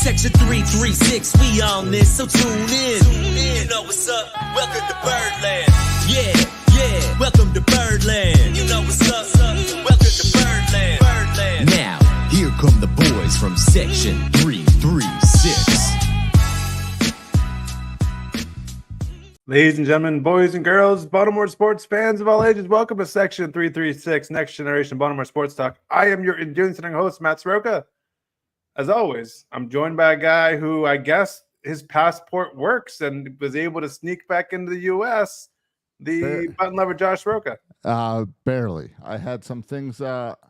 Section 336, we on this, so tune in. You know what's up? Welcome to Birdland. Yeah, welcome to Birdland. You know what's up? Welcome to Birdland. Now, here come the boys from Section 336. Ladies and gentlemen, boys and girls, Baltimore sports fans of all ages, welcome to Section 336, Next Generation Baltimore Sports Talk. I am your enduring host, Matt Soroka. As always, I'm joined by a guy who I guess his passport works and was able to sneak back into the U.S., the button lover, Josh Soroka. Barely. I had some things. Toronto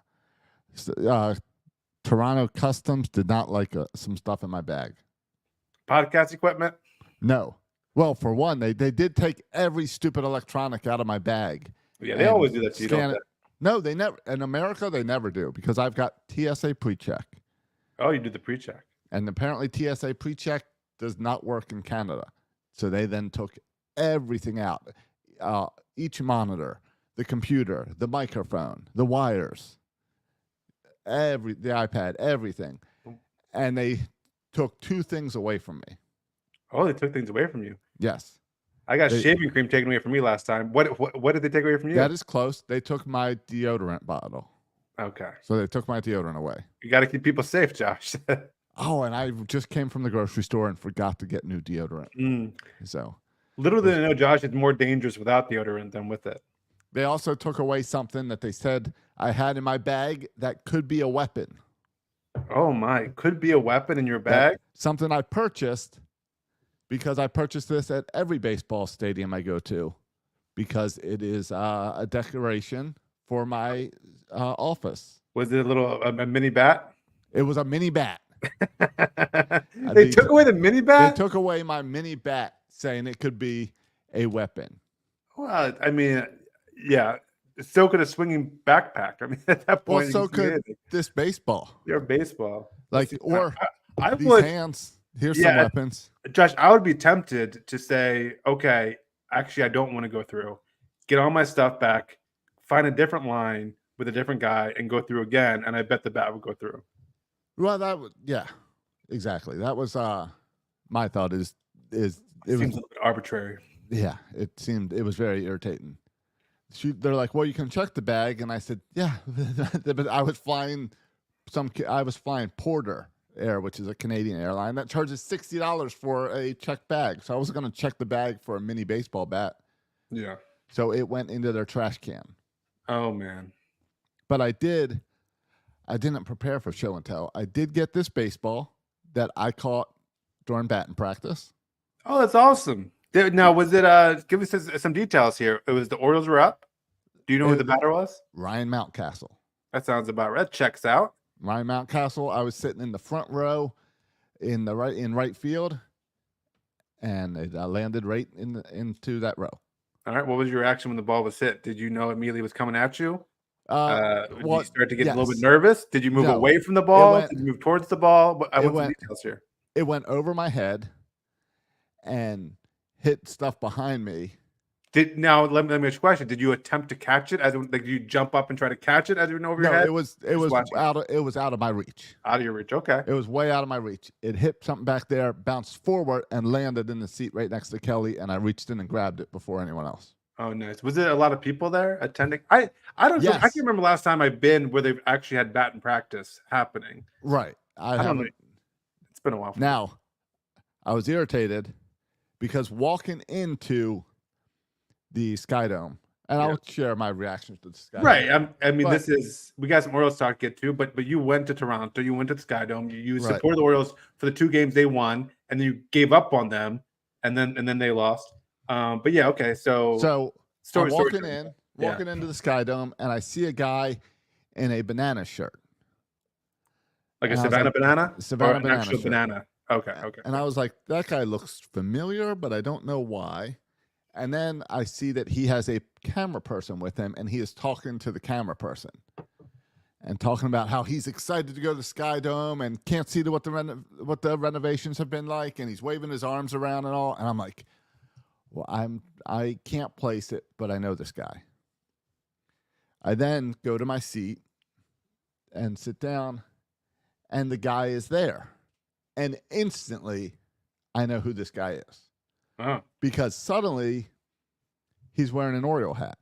Customs did not like some stuff in my bag. Podcast equipment? No. Well, for one, they did take every stupid electronic out of my bag. Yeah, they always do that to you, don't they? No, they never. In America, they never do because I've got TSA pre-check. Oh, you did the pre-check. And apparently TSA pre-check does not work in Canada. So they then took everything out. Each monitor, the computer, the microphone, the wires, the iPad, everything. And they took two things away from me. Oh, they took things away from you? Yes. I got shaving cream taken away from me last time. What did they take away from you? That is close. They took my deodorant bottle. Okay. So they took my deodorant away. You got to keep people safe, Josh. Oh, and I just came from the grocery store and forgot to get new deodorant. So little did I know, Josh, it's more dangerous without deodorant than with it. They also took away something that they said I had in my bag that could be a weapon. Oh, my. Could be a weapon in your bag? Something I purchased because I purchased this at every baseball stadium I go to because it is a decoration for my office. Was it a mini bat? It was a mini bat. They took away the mini bat? They took away my mini bat, saying it could be a weapon. Well, I mean, yeah. So could a swinging backpack. I mean, at that point, well, so could this baseball. Your baseball. Like, or I these would, hands. Here's some weapons. Josh, I would be tempted to say, okay, actually, I don't want to go through. Get all my stuff back, find a different line with a different guy, and go through again. And I bet the bat would go through. Well, that would, yeah, exactly. That was my thought. It seems a little bit arbitrary. Yeah, it was very irritating. They're like, well, you can check the bag, and I said, yeah, but I was flying Porter Air, which is a Canadian airline that charges $60 for a checked bag. So I was going to check the bag for a mini baseball bat. Yeah. So it went into their trash can. Oh man. But I didn't prepare for show and tell. I did get this baseball that I caught during batting practice. Oh, that's awesome. Now, was it give us some details here. It was the Orioles were up. Do you know who the batter was? Ryan Mountcastle. That sounds about right. Checks out. Ryan Mountcastle. I was sitting in the front row in right field, and it landed right into that row. All right. What was your reaction when the ball was hit? Did you know immediately it was coming at you? Did you start to get a little bit nervous? Did you move away from the ball? Did you move towards the ball? I want some details here. It went over my head and hit stuff behind me. Now let me ask you a question. Did you attempt to catch it? Did you jump up and try to catch it as it went over your head? It was out of my reach. Out of your reach. Okay. It was way out of my reach. It hit something back there, bounced forward, and landed in the seat right next to Kelly. And I reached in and grabbed it before anyone else. Oh, nice. Was it a lot of people there attending? I don't know. I can't remember last time I've been where they've actually had batting practice happening. Right. I don't know. It's been a while. Now, I was irritated because walking into the Sky Dome, and I'll share my reactions to the Sky Dome. Right. We got some Orioles talk to get to, but you went to Toronto, you went to the Sky Dome, you supported the Orioles for the 2 games they won, and then you gave up on them, and then they lost. But yeah, okay. So I'm walking into the Sky Dome, and I see a guy in a banana shirt. Like a Savannah banana? Savannah banana. Actual banana. Okay. And I was like, that guy looks familiar, but I don't know why. And then I see that he has a camera person with him, and he is talking to the camera person and talking about how he's excited to go to the Sky Dome and can't see what the renovations have been like, and he's waving his arms around and all. And I'm like, well, I can't place it, but I know this guy. I then go to my seat and sit down, and the guy is there. And instantly, I know who this guy is. Oh. Because suddenly, he's wearing an Oriole hat.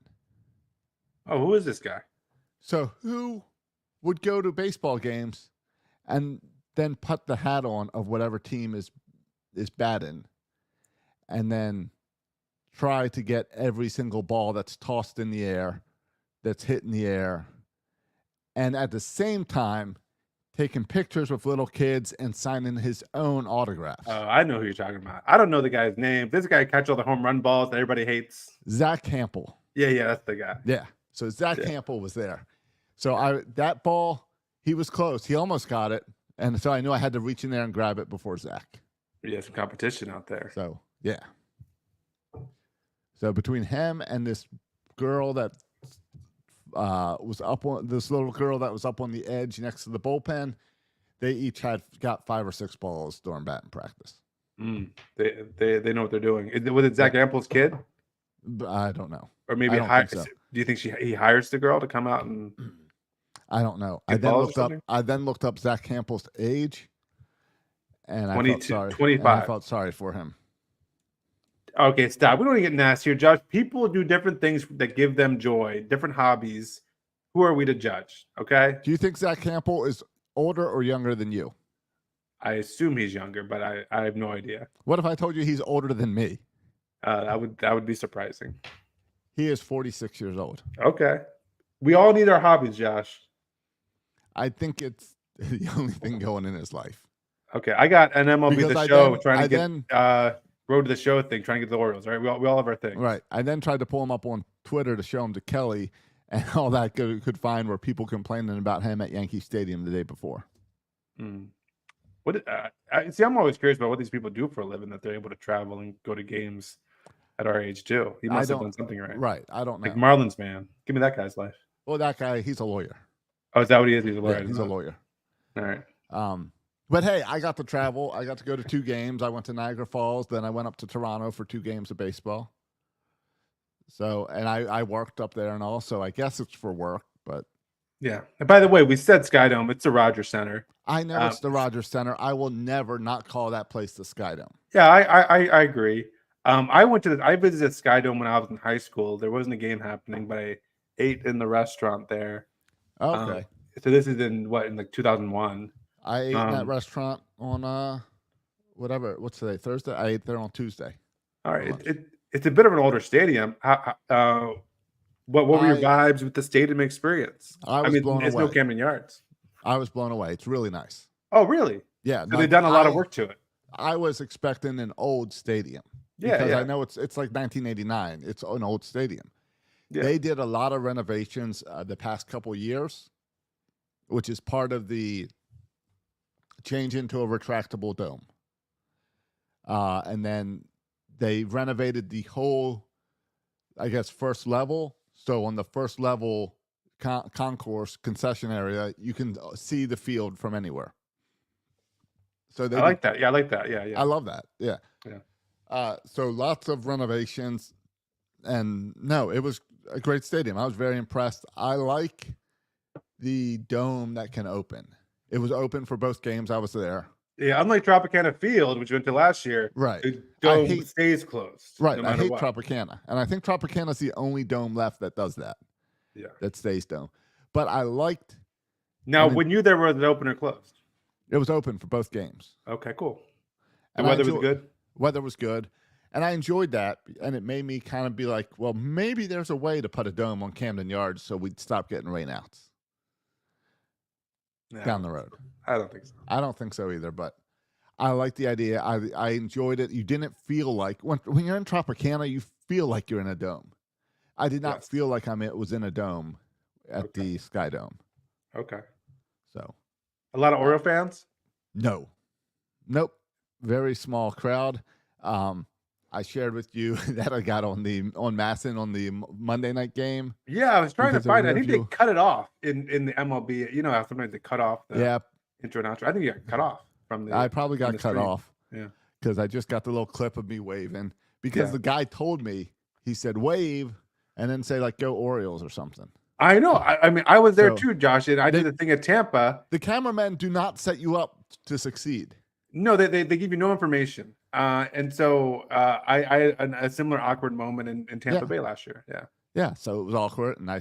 Oh, who is this guy? So who would go to baseball games and then put the hat on of whatever team is batting and then try to get every single ball that's tossed in the air, that's hit in the air, and at the same time taking pictures with little kids and signing his own autographs? I know who you're talking about. I don't know the guy's name. This guy catches all the home run balls that everybody hates. Zach Campbell. Yeah, that's the guy. Yeah. So Zach Campbell was there. So that ball, he was close. He almost got it. And so I knew I had to reach in there and grab it before Zach. Yeah, some competition out there. So, yeah. So between him and this girl that was up on this little girl that was up on the edge next to the bullpen, they each got 5 or 6 balls during batting practice. They know what they're doing. Was it Zach Ample's kid? I don't know. Or maybe do you think he hires the girl to come out and? I don't know. I then looked up Zach Campbell's age, and 25. I felt sorry for him. Okay, stop. We don't want to get nasty here, Josh. People do different things that give them joy, different hobbies. Who are we to judge? Okay. Do you think Zach Campbell is older or younger than you? I assume he's younger, but I have no idea. What if I told you he's older than me? That would be surprising. He is 46 years old. Okay. We all need our hobbies, Josh. I think it's the only thing going in his life. Okay, I got an MLB Because The Show trying to get Road to the Show thing, trying to get the Orioles. Right, we all have our things. Right. I then tried to pull him up on Twitter to show him to Kelly, and all that could find were people complaining about him at Yankee Stadium the day before. What? I'm always curious about what these people do for a living that they're able to travel and go to games at our age too. He must have done something right. Right. I don't know. Like Marlins man. Give me that guy's life. Well, that guy, he's a lawyer. Oh, is that what he is? He's a lawyer. Yeah, he's a lawyer. All right. But hey, I got to travel. I got to go to 2 games. I went to Niagara Falls. Then I went up to Toronto for 2 games of baseball. So, and I worked up there and all. So I guess it's for work, but. Yeah. And by the way, we said Skydome. It's the Rogers Center. I know it's the Rogers Center. I will never not call that place the Skydome. Yeah, I agree. I visited Skydome when I was in high school. There wasn't a game happening, but I ate in the restaurant there. Okay. So this is in like 2001. I ate in that restaurant on what's today? Thursday? I ate there on Tuesday. All right. It's a bit of an older stadium. What were your vibes with the stadium experience? I was blown away. It's no Camden Yards. I was blown away. It's really nice. Oh, really? Yeah. So they've done a lot of work to it. I was expecting an old stadium. Yeah. Because I know it's like 1989. It's an old stadium. Yeah. They did a lot of renovations the past couple years, which is part of the change into a retractable dome. And then they renovated the whole, I guess, first level. So on the first level concourse concession area, you can see the field from anywhere. So I like that. Yeah, I like that. Yeah. I love that. Yeah. Yeah. So lots of renovations. And no, it was a great stadium. I was very impressed. I like the dome that can open. It was open for both games. I was there. Yeah, unlike Tropicana Field, which we went to last year, right? The dome stays closed. Right. I hate Tropicana, and I think Tropicana is the only dome left that does that. Yeah, that stays dome. But I liked. Now, when you there, was it open or closed? It was open for both games. Okay, cool. The weather was good. Weather was good, and I enjoyed that, and it made me kind of be like, well, maybe there's a way to put a dome on Camden Yards so we'd stop getting rainouts. Down the road. I don't think so. I don't think so either, but I like the idea. I enjoyed it. You didn't feel like when you're in Tropicana, you feel like you're in a dome. I did not feel like was in a dome at the Sky Dome. Okay. So a lot of Oriole fans? No. Nope. Very small crowd. I shared with you that I got on Masson on the Monday night game. Yeah, I was trying to find it. I think they cut it off in the MLB. You know how sometimes they cut off the intro and outro. I think you got cut off from the. I probably got cut off. Yeah, because I just got the little clip of me waving because the guy told me, he said wave and then say like go Orioles or something. I know. I mean, I was there too, Josh, and I did the thing at Tampa. The cameramen do not set you up to succeed. No, they give you no information. And so I had a similar awkward moment in Tampa Yeah. Bay last year. Yeah. Yeah, so it was awkward, and I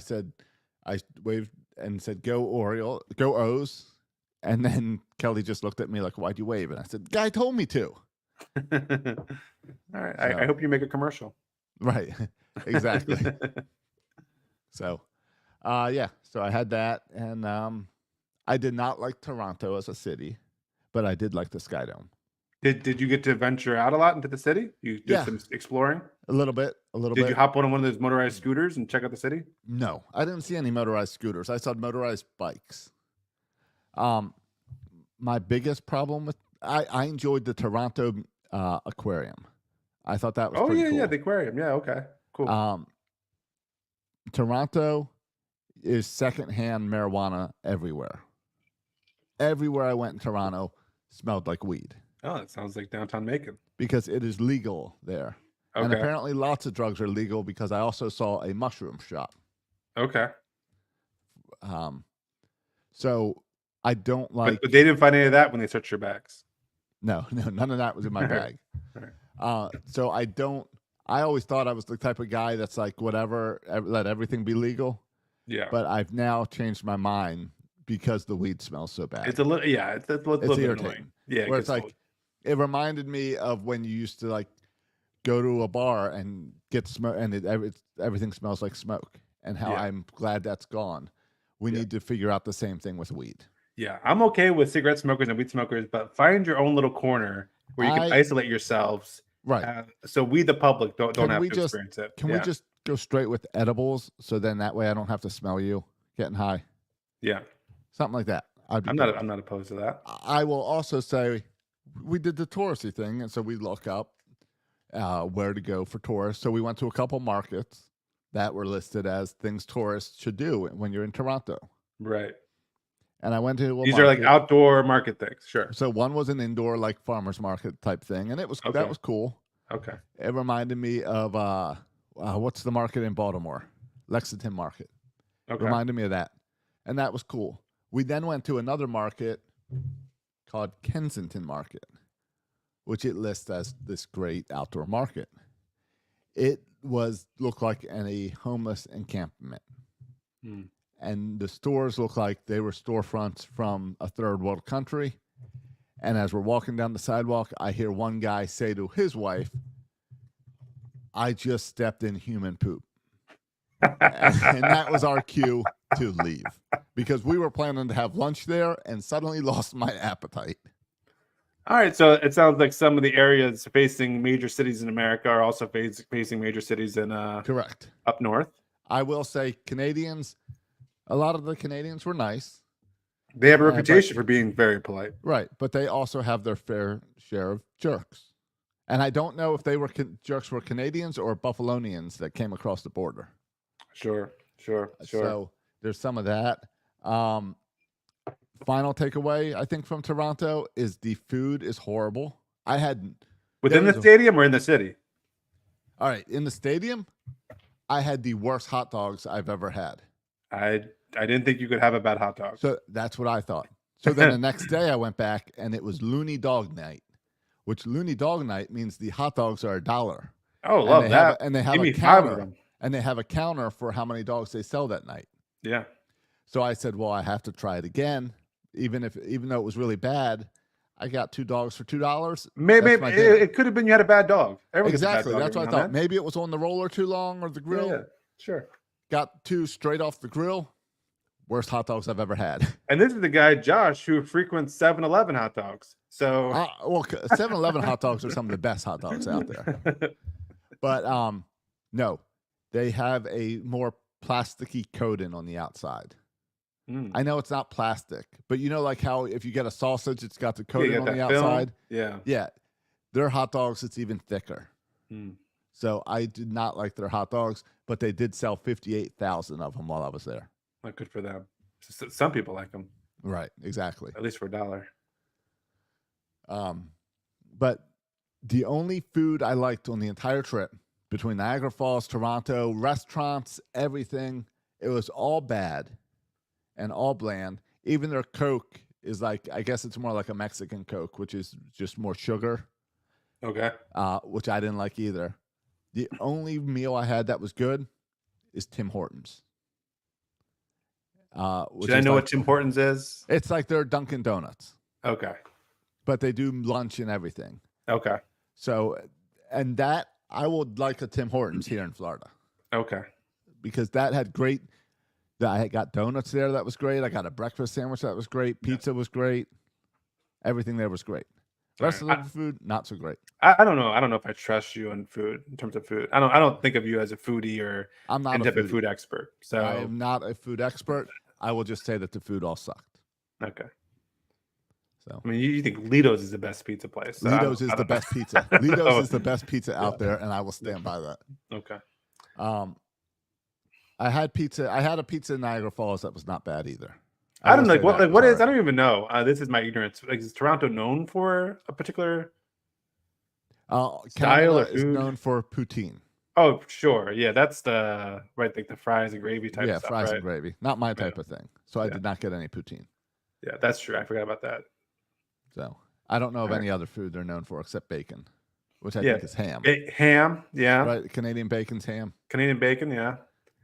waved and said, "Go Oriole, go O's," and then Kelly just looked at me like, "Why'd you wave?" And I said, "Guy told me to." All right. I So, hope you make a commercial. right, exactly. So, yeah, so I had that, and I did not like Toronto as a city, but I did like the Sky Dome Did you get to venture out a lot into the city? You did Yeah. some exploring? a little bit, Did you hop on one of those motorized scooters and check out the city? No, I didn't see any motorized scooters. I saw motorized bikes. My biggest problem with I enjoyed the Toronto aquarium. I thought that was Oh pretty yeah, cool. yeah, the aquarium. Yeah, okay. Cool. Toronto is secondhand marijuana everywhere. Everywhere I went in Toronto smelled like weed Oh, that sounds like downtown Macon. because it is legal there. And Okay. apparently lots of drugs are legal because I also saw a mushroom shop. Okay. So I don't like But they didn't find any of that when they searched your bags. no, none of that was in my bag. Right. So I always thought I was the type of guy that's like, whatever, let everything be legal. Yeah. But I've now changed my mind because the weed smells so bad. It's a little, yeah, it's a little bit irritating. annoying. Yeah. Where it's gets like, old. it reminded me of when you used to like go to a bar and get smoke and everything smells like smoke, and how Yeah. I'm glad that's gone. We need to figure out the same thing with weed. Yeah, I'm okay with cigarette smokers and weed smokers, but find your own little corner where you can isolate yourselves. Right. So we, the public, don't have we to just- experience it. Can Yeah. we just go straight with edibles so then that way I don't have to smell you getting high? Yeah. Something like that. I'm not opposed to that. I will also say we did the touristy thing, and so we look up where to go for tourists. So we went to a couple markets that were listed as things tourists should do when you're in Toronto. Right. And I went to a These are like market. outdoor market things. Sure. So one was an indoor like farmers market type thing, and that was cool. Okay. It reminded me of what's the market in Baltimore? Lexington Market. Okay. Reminded me of that, and that was cool. We then went to another market called Kensington Market, which it lists as this great outdoor market. It looked like a homeless encampment. Hmm. And the stores looked like they were storefronts from a third world country. And as we're walking down the sidewalk, I hear one guy say to his wife, "I just stepped in human poop." And that was our cue to leave because we were planning to have lunch there and suddenly lost my appetite. All right. So it sounds like some of the areas facing major cities in America are also facing major cities in Correct. up north. I will say Canadians, a lot of the Canadians were nice. They have a reputation for being very polite. Right. But they also have their fair share of jerks. And I don't know if they were jerks were Canadians or Buffalonians that came across the border. Sure. So there's some of that. Final takeaway, I think, from Toronto is the food is horrible. Within the stadium or in the city? All right. In the stadium, I had the worst hot dogs I've ever had. I didn't think you could have a bad hot dog. So that's what I thought. So then the next day I went back and it was Looney Dog Night, which Looney Dog Night means the hot dogs are $1. Oh, love that. And they have Give me a 5 of counter. them. And they have a counter for how many dogs they sell that night. Yeah. So I said, well, I have to try it again. Even though it was really bad, I got 2 dogs for $2. Maybe it could have been you had a bad dog. Exactly. That's what I thought. Maybe it was on the roller too long or the grill. Yeah, sure. Got 2 straight off the grill. Worst hot dogs I've ever had. And this is the guy, Josh, who frequents 7-Eleven hot dogs. So well, 7-Eleven hot dogs are some of the best hot dogs out there. But no, they have a more plasticky coating on the outside. I know it's not plastic, but you know, like how if you get a sausage, it's got the coating on the outside. Film. Yeah. Their hot dogs, it's even thicker. So I did not like their hot dogs, but they did sell 58,000 of them while I was there. Not good for them. Some people like them. Right. Exactly. At least for $1. But the only food I liked on the entire trip between Niagara Falls, Toronto, restaurants, everything, it was all bad and all bland. Even their Coke is like, I guess it's more like a Mexican Coke, which is just more sugar, Okay. which I didn't like either. The only meal I had that was good is Tim Hortons. Should I know what Tim Hortons is? It's like their Dunkin' Donuts, Okay. but they do lunch and everything. Okay. So, and that I would like a Tim Hortons here in Florida Okay. because that had great. I got donuts there. That was great. I got a breakfast sandwich that was great. Pizza was great. Everything there was great. The rest of the food, not so great. I don't know. I don't know if I trust you in food in terms of food. I don't think of you as a foodie or I'm not any a type of food expert. So I am not a food expert. I will just say that the food all sucked. Okay. So I mean, you think Lido's is the best pizza place? So Lido's is the best pizza. Lido's is the best pizza out Yeah. there, and I will stand by that. Okay. I had pizza. I had a pizza in Niagara Falls that was not bad either. I don't will like say what that. like what is. Sorry. I don't even know. This is my ignorance. Like, is Toronto known for a particular style Canada or is food? known for poutine. Oh, sure. Yeah, that's the right, like the fries and gravy type. Yeah, stuff, fries right? and gravy. Not my type Yeah. of thing. So I Yeah. did not get any poutine. Yeah, that's true. I forgot about that. So I don't know of All any other food they're known for except bacon, which I Yeah. think is ham. Ham, yeah. Right? Canadian bacon's ham. Canadian bacon, yeah.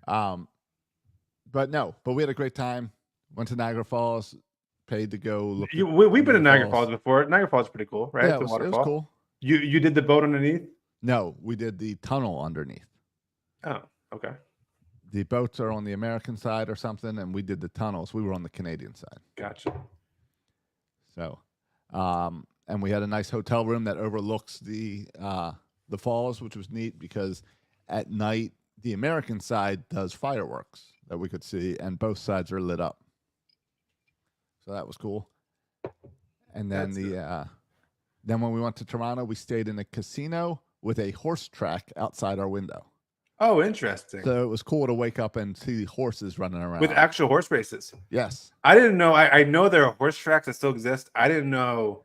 But we had a great time. Went to Niagara Falls, paid to go look. We've been to Niagara Falls before. Niagara Falls is pretty cool, right? Yeah, It's a it was waterfall. cool. You did the boat underneath? No, we did the tunnel underneath. Oh, okay. The boats are on the American side or something, and we did the tunnels. We were on the Canadian side. Gotcha. So, and we had a nice hotel room that overlooks the falls, which was neat because at night the American side does fireworks that we could see, and both sides are lit up. So that was cool. And then then when we went to Toronto, we stayed in a casino with a horse track outside our window. Oh, interesting. So it was cool to wake up and see horses running around. With actual horse races. Yes. I didn't know. I know there are horse tracks that still exist. I didn't know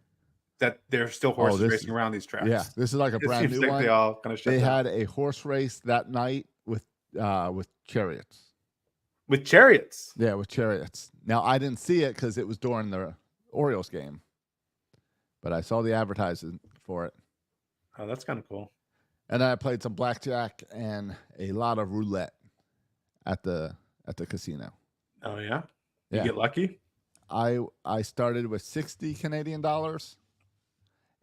that there's still horses racing around these tracks. Yeah, this is like a brand new one. They all kind of shut They down. had a horse race that night with chariots. With chariots. Yeah, with chariots. Now I didn't see it because it was during the Orioles game, but I saw the advertising for it. Oh, that's kind of cool. And I played some blackjack and a lot of roulette at the casino. Oh yeah. You Yeah. get lucky. I started with 60 Canadian dollars,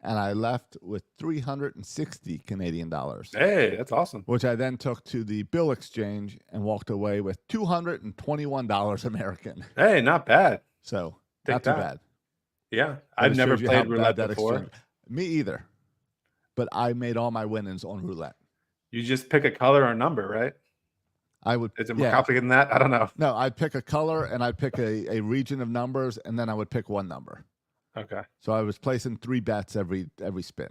and I left with 360 Canadian dollars. Hey, that's awesome. Which I then took to the bill exchange and walked away with $221 American. Hey, not bad. So Take not too that. bad. Yeah, But I've it never shows you how played bad roulette that before. exchange- Me either. But I made all my winnings on roulette. You just pick a color or a number, right? I would. Is it more complicated than that? I don't know. No, I'd pick a color and I'd pick a region of numbers, and then I would pick one number. Okay. So I was placing 3 bets every spin.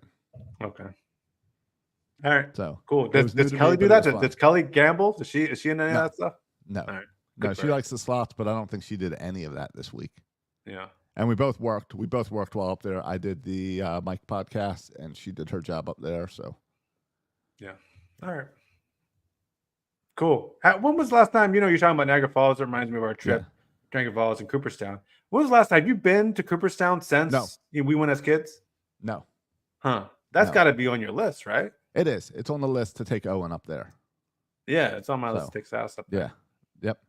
Okay. All right. So Cool. it was new Does to me, Kelly but do it that? was fun. Does Kelly gamble? Is she in any No. of that stuff? No, All right. no, Good she for her. likes the slots, but I don't think she did any of that this week. Yeah. And we both worked. We both worked while up there. I did the Mike podcast, and she did her job up there. So Yeah. All right. Cool. When was the last time, you're talking about Niagara Falls? It reminds me of our trip to Niagara Falls and Cooperstown. When was the last time? Have you been to Cooperstown since we went as kids? no, Huh. That's No. got to be on your list, right? it is. It's on the list to take Owen up there. Yeah, it's on my list So, to take Sass up there. Yeah. Yep.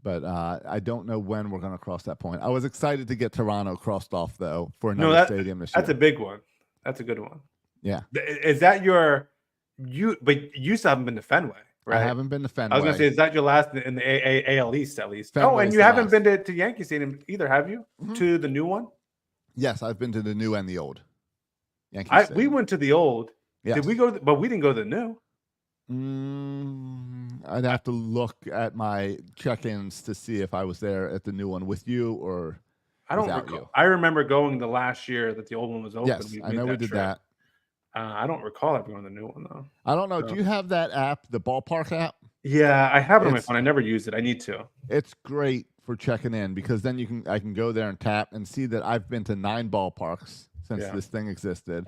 But I don't know when we're going to cross that point. I was excited to get Toronto crossed off, though, for another stadium this year. That's a big one. That's a good one. Yeah. Is that but you still haven't been to Fenway, right? I haven't been to Fenway. I was going to say, is that your last in the AL East, at least? Fenway's And you the haven't last. been to Yankee Stadium either, have you? Mhm. To the new one? Yes, I've been to the new and the old. Yankee We Stadium. went to the old. Yes. Did we go? But we didn't go to the new. I'd have to look at my check-ins to see if I was there at the new one with you or I don't without recall. you. I remember going the last year that the old one was open. Yes, I know we did trip. that. I don't recall ever going to the new one though. I don't know. No. Do you have that app, the Ballpark app? Yeah, I have it on my It's- phone. I never use it. I need to. It's great for checking in because then I can go there and tap and see that I've been to 9 ballparks since Yeah. this thing existed.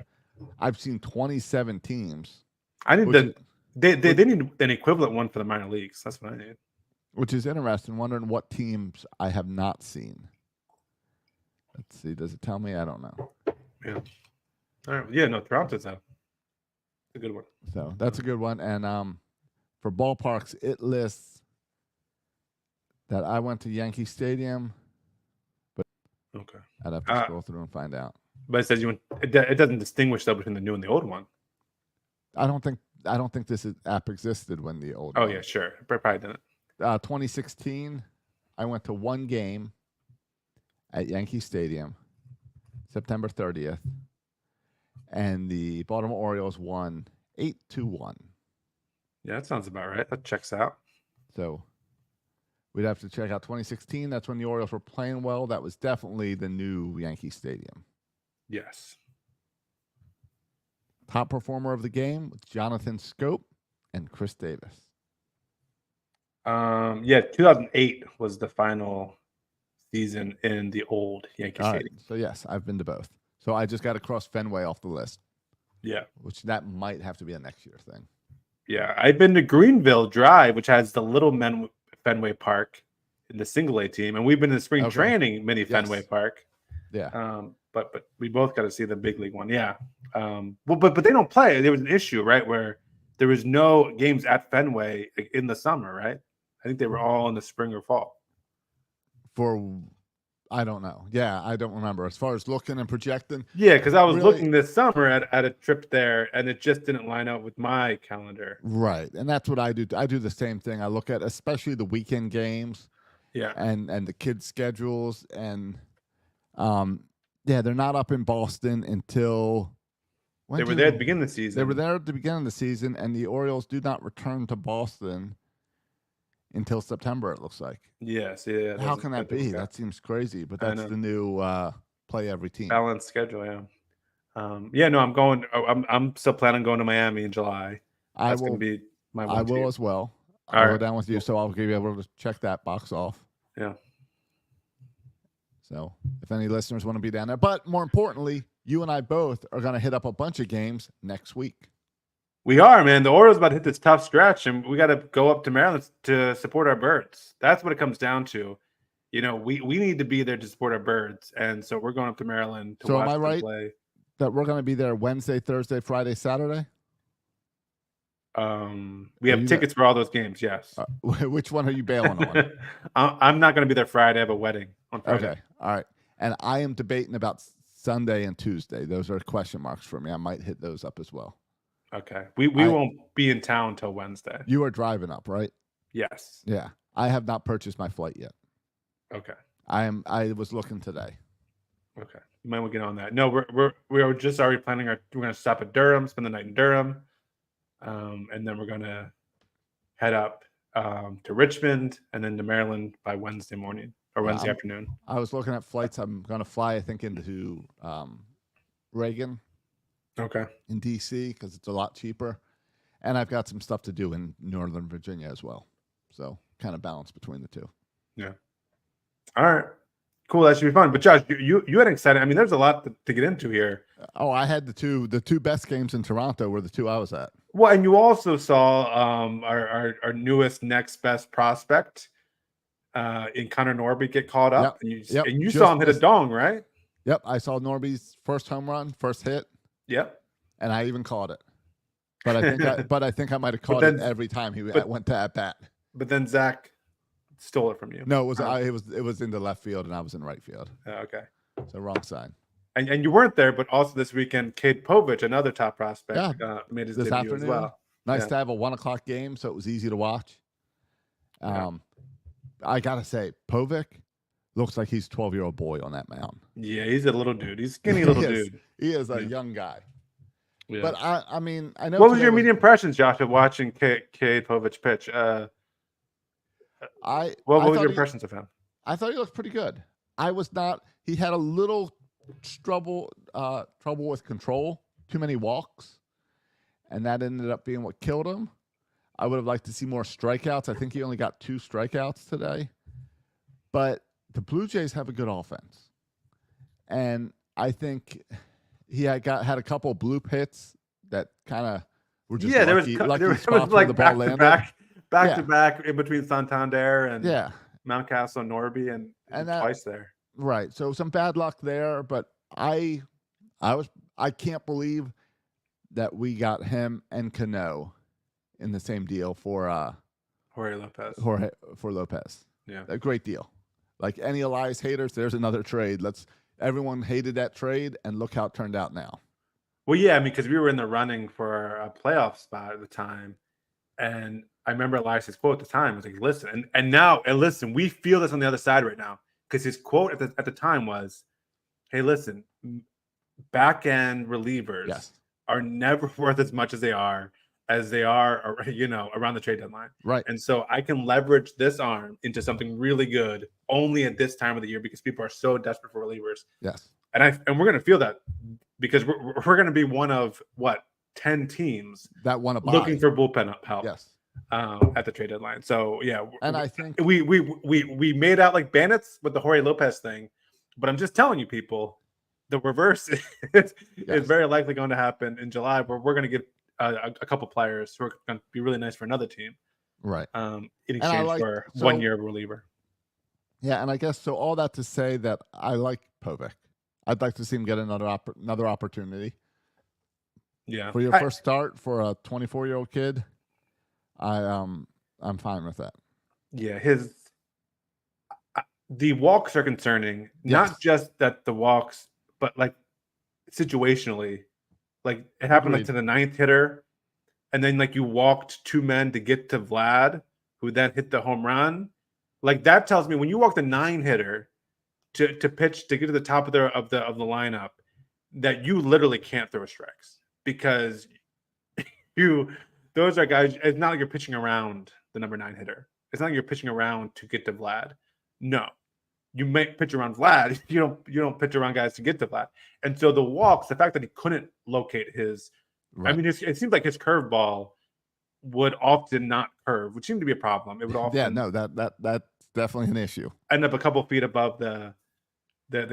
I've seen 27 teams, I need which They need an equivalent one for the minor leagues. That's what I need. which is interesting. Wondering what teams I have not seen. Let's see. Does it tell me? I don't know. Yeah. All right. Yeah. No, Toronto's out. A good one. So that's a good one. And for ballparks, it lists that I went to Yankee Stadium. Okay. I'd have to scroll through and find out. But it says it doesn't distinguish though between the new and the old one. I don't think this app existed when the old. Oh one. yeah, sure. Probably didn't. 2016, I went to one game at Yankee Stadium, September 30th, and the Baltimore Orioles won 8-1. Yeah, that sounds about right. That checks out. So we'd have to check out 2016. That's when the Orioles were playing well. That was definitely the new Yankee Stadium. Yes. Top performer of the game was Jonathan Scope and Chris Davis. Yeah, 2008 was the final season in the old Yankee Stadium. Right. So yes, I've been to both. So I just got to cross Fenway off the list. Yeah. Which that might have to be a next year thing. Yeah, I've been to Greenville Drive, which has the little Fenway Park in the single A team, and we've been to spring training mini Fenway Park. Yeah. But we both got to see the big league one. Yeah. Well, but they don't play. There was an issue, right, where there was no games at Fenway in the summer, right? I think they were all in the spring or fall. I don't know. Yeah, I don't remember. As far as looking and projecting. Yeah, because I was looking this summer at a trip there, and it just didn't line up with my calendar. Right, and that's what I do. I do the same thing. I look at especially the weekend games. Yeah. And the kids' schedules, and they're not up in Boston until they were there at the beginning of the season. They were there at the beginning of the season, and the Orioles do not return to Boston until September, it looks like. Yes, yeah. How can that be? That seems crazy, but that's the new play every team. Balanced schedule, yeah. No, I'm going. I'm still planning on going to Miami in July. That's going to be my one. I will as well. I'll go down with you, so I'll be able to check that box off. Yeah. So if any listeners want to be down there, but more importantly, you and I both are going to hit up a bunch of games next week. We are, man. The Orioles about to hit this tough stretch, and we got to go up to Maryland to support our birds. That's what it comes down to. You know, we need to be there to support our birds, and so we're going up to Maryland to watch them play. Am I right that we're going to be there Wednesday, Thursday, Friday, Saturday? We have tickets for all those games. Yes. Which one are you bailing on? I'm not going to be there Friday. I have a wedding on Friday. Okay. All right. And I am debating about Sunday and Tuesday. Those are question marks for me. I might hit those up as well. Okay. We won't be in town till Wednesday. You are driving up, right? Yes. Yeah. I have not purchased my flight yet. Okay. I was looking today. Okay. You might want to get on that. No, we're just already planning we're going to stop at Durham, spend the night in Durham. And then we're going to head up to Richmond and then to Maryland by Wednesday morning or Wednesday afternoon. I was looking at flights. I'm going to fly, I think, into Reagan. Okay. In D.C. because it's a lot cheaper. And I've got some stuff to do in Northern Virginia as well. So kind of balance between the two. Yeah. All right. Cool. That should be fun. But Josh, you had excited. I mean, there's a lot to get into here. Oh, I had the two best games in Toronto were the two I was at. Well, and you also saw our newest next best prospect in Connor Norby get caught up. Yep. And you saw him hit a dong, right? Yep. I saw Norby's first home run, first hit. Yep. And I even caught it. But I think I might have caught it every time he went to at bat. But then Zach stole it from you. No, it was in the left field and I was in right field. Okay. So wrong side. And you weren't there, but also this weekend, Cade Povich, another top prospect, made his debut afternoon, as well. Nice to have a 1:00 game, so it was easy to watch. I gotta say, Povich looks like he's a 12-year-old boy on that mound. Yeah, he's a little dude. He's a skinny little dude. He is a young guy. Yeah. But I mean, I know. What was your immediate impressions, Josh, of watching Cade Povich pitch? What were your impressions of him? I thought he looked pretty good. I was not. He had a little trouble with control, too many walks, and that ended up being what killed him. I would have liked to see more strikeouts. I think he only got 2 strikeouts today. But the Blue Jays have a good offense, and I think he had a couple of bloop hits that kind of were just lucky spots where the ball landed. Back to back in between Santander and Mountcastle and Norby and twice there. Right. So some bad luck there, but I can't believe that we got him and Cano in the same deal for Jorge Lopez. for Lopez. Yeah. A great deal. Like any Elias haters, there's another trade. Everyone hated that trade, and look how it turned out now. Well, yeah, I mean, because we were in the running for a playoff spot at the time, and I remember Elias's quote at the time was like, "Listen," and now, listen, we feel this on the other side right now because his quote at the time was, "Hey, listen, back end relievers Yes. are never worth as much as they are around the trade deadline. Right. And so I can leverage this arm into something really good only at this time of the year because people are so desperate for relievers." Yes. And we're going to feel that because we're going to be one of 10 teams that want to buy, looking for bullpen help. Yes. At the trade deadline. So yeah, and I think we made out like bandits with the Jorge Lopez thing, but I'm just telling you, people, the reverse is very likely going to happen in July, where we're going to get a couple players who are going to be really nice for another team, right? In exchange for 1 year of reliever. Yeah, and I guess so. All that to say that I like Povich. I'd like to see him get another opportunity. Yeah, for your first start for a 24-year-old kid, I'm fine with that. Yeah, the walks are concerning. Yes. Not just that the walks, but like situationally, like it happened like to the 9th hitter, and then like you walked 2 men to get to Vlad, who then hit the home run. Like that tells me when you walk the 9 hitter to pitch to get to the top of the lineup, that you literally can't throw strikes because those are guys. It's not like you're pitching around the number 9 hitter. It's not like you're pitching around to get to Vlad. No, you may pitch around Vlad. You don't pitch around guys to get to Vlad. And so the walks, the fact that he couldn't locate his, right. I mean, it seems like his curveball would often not curve, which seemed to be a problem. It would often, yeah, no, that's definitely an issue. End up a couple feet above the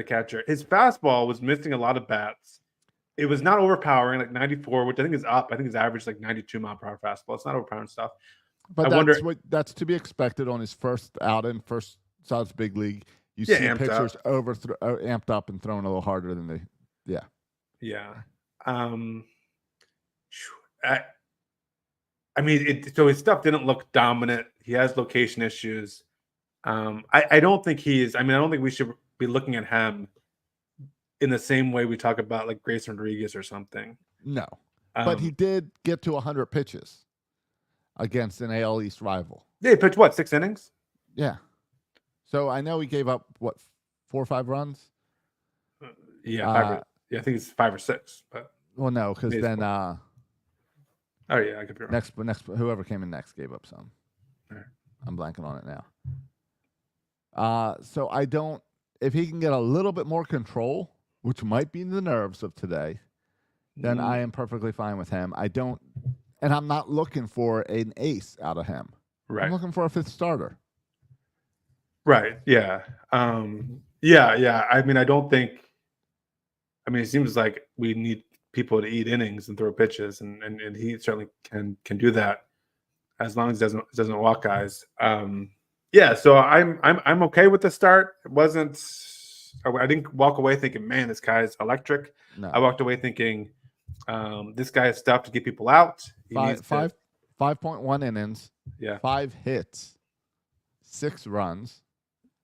catcher. His fastball was missing a lot of bats. It was not overpowering, like 94, which I think is up. I think his average like 92 mile per hour fastball. It's not overpowering stuff. But that's to be expected on his first outing, first size big league. You see pitchers amped up and throwing a little harder than they. Yeah. Yeah. I mean, so his stuff didn't look dominant. He has location issues. I don't think I don't think we should be looking at him in the same way we talk about like Grace Rodriguez or something. No, but he did get to 100 pitches against an AL East rival. Yeah, he pitched 6 innings? Yeah. So I know he gave up 4 or 5 runs. Yeah, I think it's 5 or 6. But no, because then. Oh yeah, I could be wrong. Next, whoever came in next gave up some. Right. I'm blanking on it now. So I don't. If he can get a little bit more control, which might be the nerves of today, then I am perfectly fine with him. I don't, and I'm not looking for an ace out of him. Right. I'm looking for a 5th starter. Right. Yeah. Yeah. I mean, it seems like we need people to eat innings and throw pitches, and he certainly can do that as long as he doesn't walk guys. Yeah, so I'm okay with the start. I didn't walk away thinking, man, this guy's electric. No. I walked away thinking, this guy has stuff to get people out. 5.1 innings. Yeah. 5 hits, 6 runs,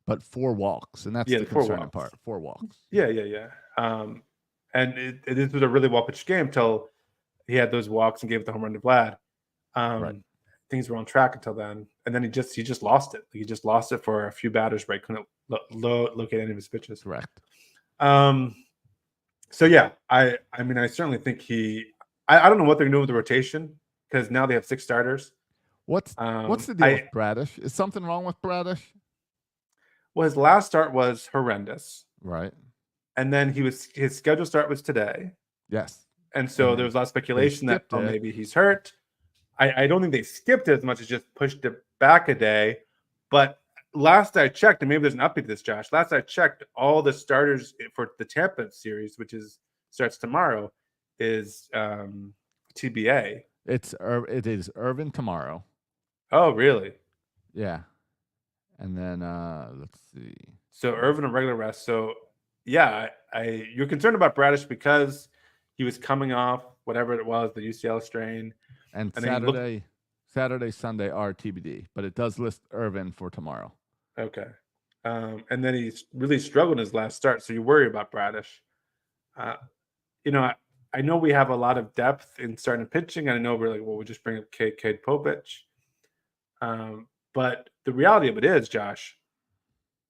but 4 walks, and that's the concerning part. 4 walks. Yeah. And this was a really well pitched game until he had those walks and gave the home run to Vlad. Right. Things were on track until then, and then he just lost it. He just lost it for a few batters where he couldn't locate any of his pitches. Correct. So yeah, I mean, I certainly think I don't know what they're doing with the rotation because now they have 6 starters. What's the deal with Bradish? Is something wrong with Bradish? Well, his last start was horrendous. Right. And then his scheduled start was today. Yes. And so there was a lot of speculation that maybe he's hurt. I don't think they skipped it as much as just pushed it back a day. But last I checked, and maybe there's an update to this, Josh. Last I checked, all the starters for the Tampa series, which starts tomorrow, is TBA. It is Irvin tomorrow. Oh, really? Yeah. And then let's see. So Irvin on regular rest. So yeah, you're concerned about Bradish because he was coming off whatever it was, the UCL strain. And And then he looked Saturday, Sunday are TBD, but it does list Irvin for tomorrow. okay. And then he's really struggled in his last start. So you worry about Bradish. I know we have a lot of depth in starting pitching. And I know we're like, well, we'll just bring up Cade Povich. But the reality of it is, Josh,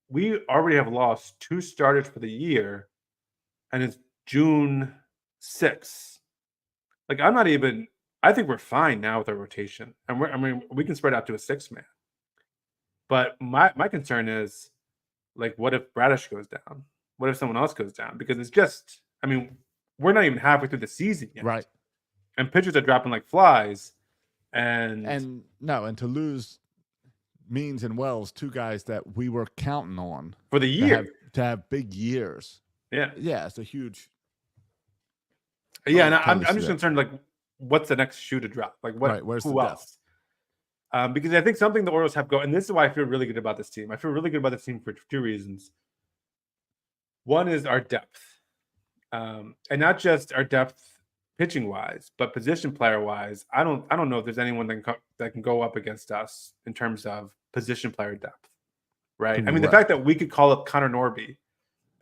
we already have lost 2 starters for the year, and it's June 6th. Like, I think we're fine now with our rotation. And we can spread out to a 6-man. But my concern is, like, what if Bradish goes down? What if someone else goes down? Because it's just, we're not even halfway through the season yet. Right. And pitchers are dropping like flies. And to lose Means and Wells, 2 guys that we were counting on for the year to have big years. Yeah. It's a huge. Yeah, and I'm just concerned, like, what's the next shoe to drop? Like, what? Right, who else? Because I think something the Orioles have going, and this is why I feel really good about this team. I feel really good about this team for 2 reasons. One is our depth, and not just our depth pitching wise, but position player wise. I don't know if there's anyone that can go up against us in terms of position player depth, right? The fact that we could call up Connor Norby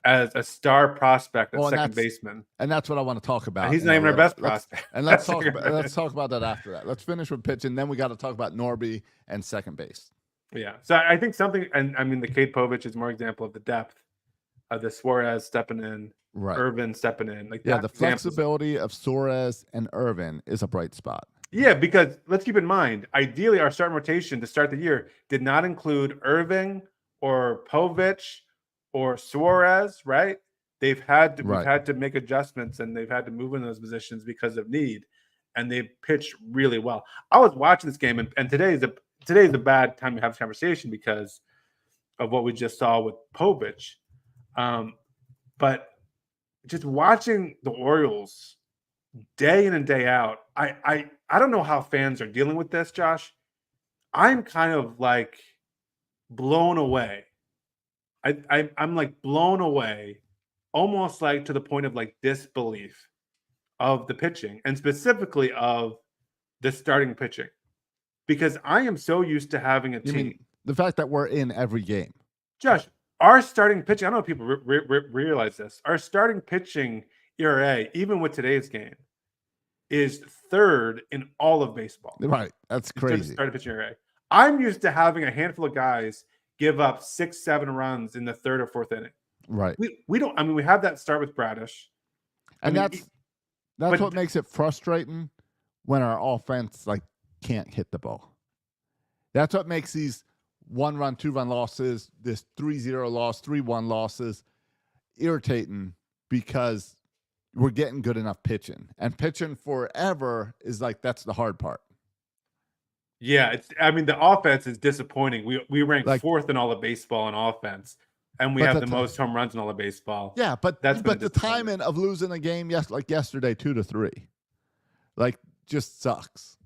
as a star prospect at second baseman, and that's what I want to talk about. And he's not even our best prospect. And let's talk about that after that. Let's finish with pitching, then we got to talk about Norby and second base. Yeah, so I think something, and the Cade Povich is more example of the depth of the Suarez stepping in, right? Irvin stepping in, like the flexibility of Suarez and Irvin is a bright spot. Yeah, because let's keep in mind, ideally, our starting rotation to start the year did not include Irvin or Povich or Suarez, right? We've had to make adjustments, and they've had to move in those positions because of need, and they pitched really well. I was watching this game, and today is a bad time to have this conversation because of what we just saw with Povich. But just watching the Orioles day in and day out, I don't know how fans are dealing with this, Josh. I'm kind of like blown away. I'm like blown away, almost like to the point of like disbelief of the pitching, and specifically of the starting pitching, because I am so used to having a team. You mean the fact that we're in every game, Josh? Our starting pitching, I don't know if people realize this. Our starting pitching ERA, even with today's game, is 3rd in all of baseball. Right, that's crazy. Starting pitching ERA. I'm used to having a handful of guys give up 6-7 runs in the 3rd or 4th inning. Right. We don't. We have that start with Bradish, and that's what makes it frustrating when our offense can't hit the ball. That's what makes these 1-run, 2-run losses, this 3-0 loss, 3-1 losses irritating, because we're getting good enough pitching, and pitching forever is that's the hard part. Yeah, the offense is disappointing. We rank 4th in all of baseball in offense, and we have the most home runs in all of baseball. Yeah, but the timing of losing a game yesterday 2-3, just sucks.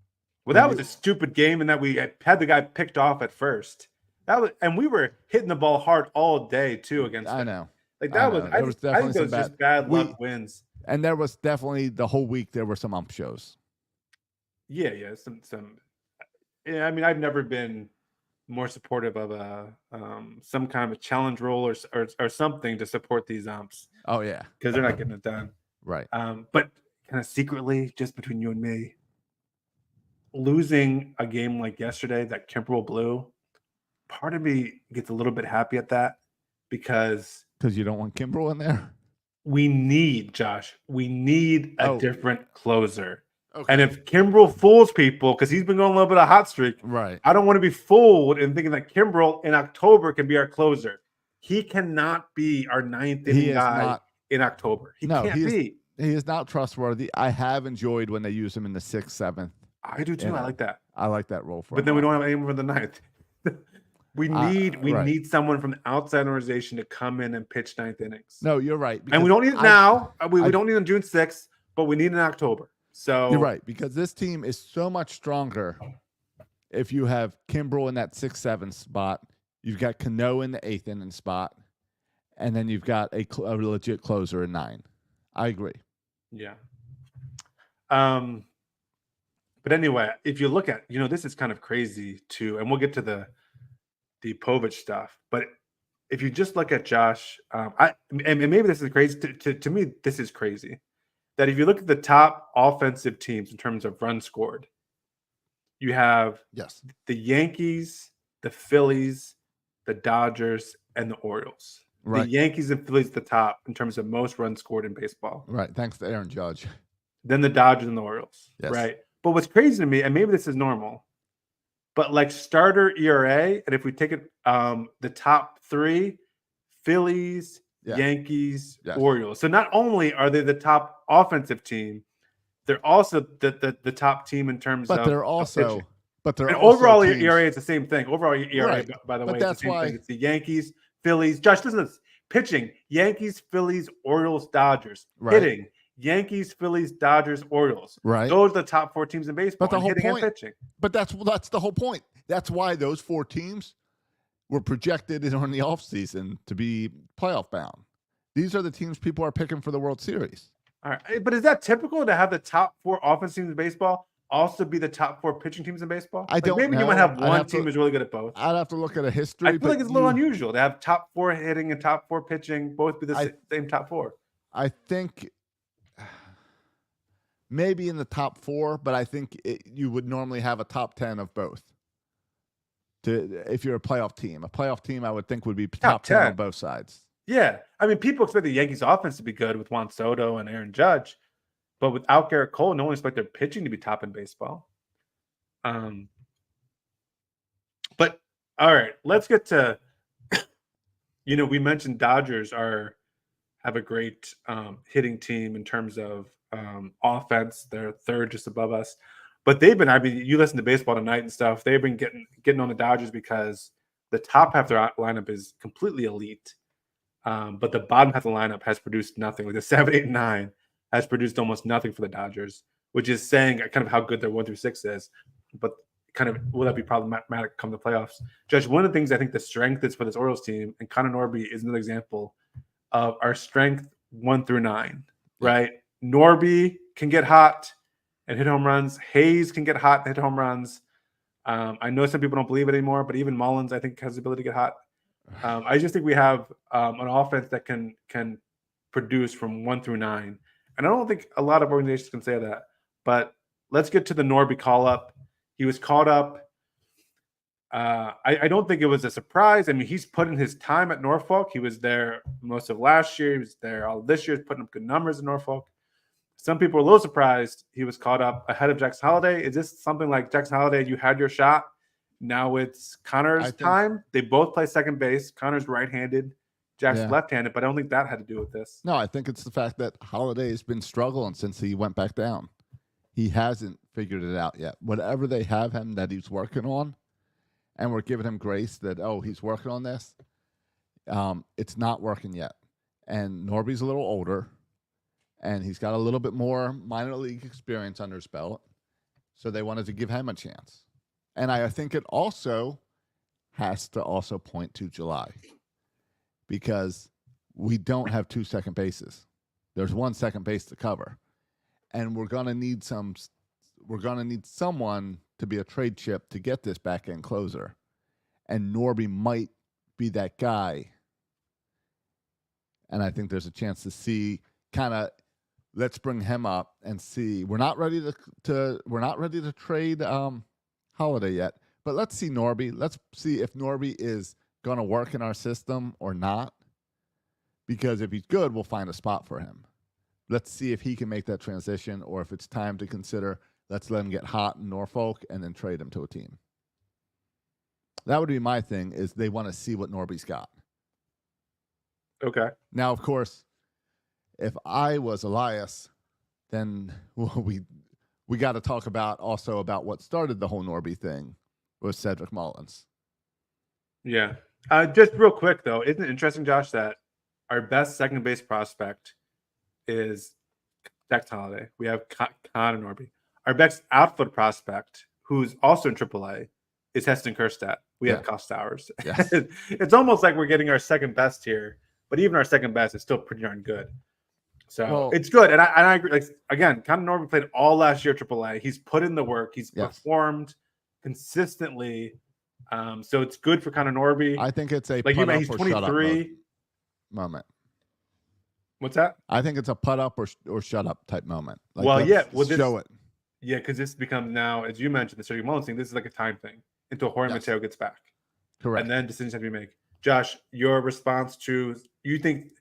Well, that was a stupid game, in that we had the guy picked off at first. And we were hitting the ball hard all day too against him. I know. I think those just bad luck wins. And there was definitely the whole week there were some ump shows. Yeah, some. Yeah, I've never been more supportive of some kind of a challenge role or something to support these umps. Oh yeah, because they're not getting it done. Right. But kind of secretly, just between you and me, losing a game like yesterday that Kimbrel blew, part of me gets a little bit happy at that, because you don't want Kimbrel in there. We need a different closer. Okay. And if Kimbrel fools people, because he's been going a little bit of a hot streak, right? I don't want to be fooled in thinking that Kimbrel in October can be our closer. He cannot be our 9th inning guy in October. He can't be. He is not trustworthy. I have enjoyed when they use him in the 6th, 7th. I do too. I like that. I like that role for him. But then we don't have anyone for the 9th. We need someone from the outside organization to come in and pitch 9th innings. No, you're right. And we don't need it now. We don't need it on June 6th, but we need it in October. So you're right, because this team is so much stronger if you have Kimbrel in that 6th, 7th spot. You've got Cano in the 8th inning spot. and then you've got a legit closer in 9. I agree. Yeah. But anyway, if you look at, this is kind of crazy too, and we'll get to the Povich stuff. But if you just look at Josh, and maybe this is crazy to me. This is crazy that if you look at the top offensive teams in terms of runs scored, you have the Yankees, the Phillies, the Dodgers, and the Orioles. Right. The Yankees and Phillies at the top in terms of most runs scored in baseball. Right. Thanks to Aaron Judge. Then the Dodgers and the Orioles. Yes. Right. But what's crazy to me, and maybe this is normal, but like starter ERA, and if we take it, the top 3, Phillies, Yankees, Orioles. So not only are they the top offensive team, they're also the top team in terms of. But they're also. But they're and also overall teams. ERA is the same thing. Overall ERA, Right. by the But way, that's it's the same why thing. It's the Yankees, Phillies. Josh, listen to this. Pitching, Yankees, Phillies, Orioles, Dodgers. Right. Hitting, Yankees, Phillies, Dodgers, Orioles. Right. Those are the top 4 teams in baseball. But the whole hitting point, and pitching. But that's the whole point. That's why those 4 teams were projected in the offseason to be playoff bound. These are the teams people are picking for the World Series. All right. But is that typical to have the top 4 offense teams in baseball also be the top 4 pitching teams in baseball? I don't maybe know. You might have one team who's really good at both. I'd have to look at a history. I feel like it's a little unusual to have top 4 hitting and top 4 pitching both be the same top 4. I think maybe in the top 4, but I think you would normally have a top 10 of both. If you're a playoff team, I would think would be top 10 on both sides. Yeah. I mean, people expect the Yankees offense to be good with Juan Soto and Aaron Judge, but without Garrett Cole, no one expects their pitching to be top in baseball. But all right, let's get to, we mentioned Dodgers have a great hitting team in terms of offense. They're third just above us. But they've been, you listen to baseball tonight and stuff, they've been getting on the Dodgers because the top half of their lineup is completely elite. But the bottom half of the lineup has produced nothing. Like the 7, 8, 9 has produced almost nothing for the Dodgers, which is saying kind of how good their 1 through 6 is. But kind of will that be problematic come the playoffs? Judge, one of the things I think the strength is for this Orioles team, and Connor Norby is another example of our strength 1 through 9, right? Norby can get hot and hit home runs. Hayes can get hot and hit home runs. I know some people don't believe it anymore, but even Mullins, I think, has the ability to get hot. I just think we have an offense that can produce from 1 through 9. And I don't think a lot of organizations can say that. But let's get to the Norby call-up. He was called up. I don't think it was a surprise. I mean, he's put in his time at Norfolk. He was there most of last year. He was there all this year, putting up good numbers in Norfolk. Some people were a little surprised he was called up ahead of Jackson Holliday. Is this something like Jackson Holliday, you had your shot? Now it's Connor's time. They both play second base. Connor's right-handed, Jackson's left-handed, but I don't think that had to do with this. No, I think it's the fact that Holliday has been struggling since he went back down. He hasn't figured it out yet. Whatever they have him that he's working on, and we're giving him grace that, he's working on this, it's not working yet. And Norby's a little older, and he's got a little bit more minor league experience under his belt, so they wanted to give him a chance. And I think it also has to also point to July, because we don't have 2 second bases. There's 1 second base to cover, and we're gonna need someone to be a trade chip to get this back end closer, and Norby might be that guy. And I think there's a chance to see let's bring him up and see. We're not ready to trade Holliday yet, but let's see Norby. Let's see if Norby is going to work in our system or not, because if he's good, we'll find a spot for him. Let's see if he can make that transition, or if it's time to consider let's let him get hot in Norfolk and then trade him to a team. That would be my thing, is they want to see what Norby's got. Okay. Now, of course, if I was Elias, then we got to talk about what started the whole Norby thing was Cedric Mullins. Yeah. Just real quick, though, isn't it interesting, Josh, that our best second base prospect is Jackson Holliday? We have Connor Norby. Our best outfield prospect, who's also in AAA, is Heston Kjerstad. We have Kyle Stowers. Yes. It's almost like we're getting our second best here but even our second best is still pretty darn good. So Well- it's good, and I agree. Like again, Connor Norby played all last year at AAA. He's put in the work. He's Yes. performed consistently. So it's good for Connor Norby. I think it's a Like put up he's or shut up 23. moment. What's that? I think it's a put up or shut up type moment. Like, Well, let's yeah, well, this- show it. Yeah, because this becomes now, as you mentioned, the Sergio Mullins thing. This is like a time thing until Jorge Yes. Mateo gets back, Correct. and then decisions have to be made. Josh, your response to you think?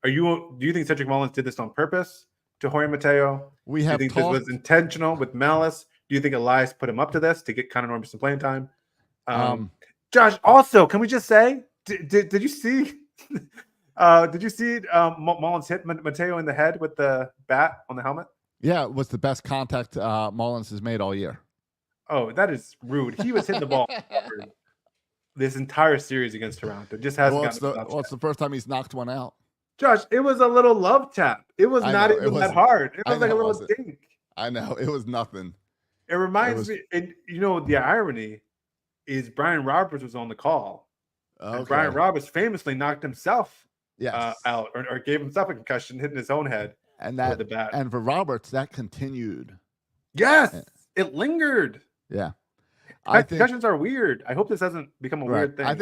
Do you think Cedric Mullins did this on purpose to Jorge Mateo? We Do you have think this was intentional with malice? Do you think Elias put him up to this to get Connor Norby some playing time? Josh, also, can we just say, did you see? Did you see Mullins hit Mateo in the head with the bat on the helmet? Yeah, it was the best contact Mullins has made all year. Oh, that is rude. He was hitting the ball hard this entire series against Toronto. Just hasn't Well, gotten it's the first time he's knocked one out. Josh, it was a little love tap. It was I not know, it even that wasn't. hard. It I was like a know it little wasn't. dink. I know it was nothing. It reminds was- me, and you know, the irony is Brian Roberts was on the call. And Okay. Brian Roberts famously knocked himself Yes. out or gave himself a concussion, hitting his own head And with that the bat. and for Roberts that continued. Yes, Yeah. it lingered. Yeah. I think Concussions are weird. I hope this doesn't become a weird thing. I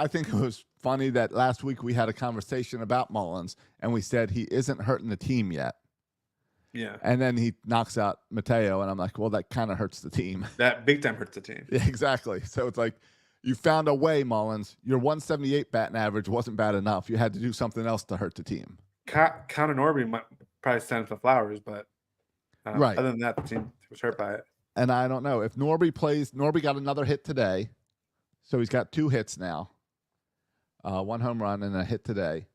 think it was funny that last week we had a conversation about Mullins and we said he isn't hurting the team yet. Yeah, And then he knocks out Mateo and I'm like, well, that kind of hurts the team. that big time hurts the team. Yeah, exactly. So it's like you found a way, Mullins. Your 178 batting average wasn't bad enough. You had to do something else to hurt the team. Connor Norby might probably send him the flowers, but Right. other than that, the team was hurt by it. And I don't know if Norby plays. Norby got another hit today, so he's got 2 hits now, 1 home run and a hit today.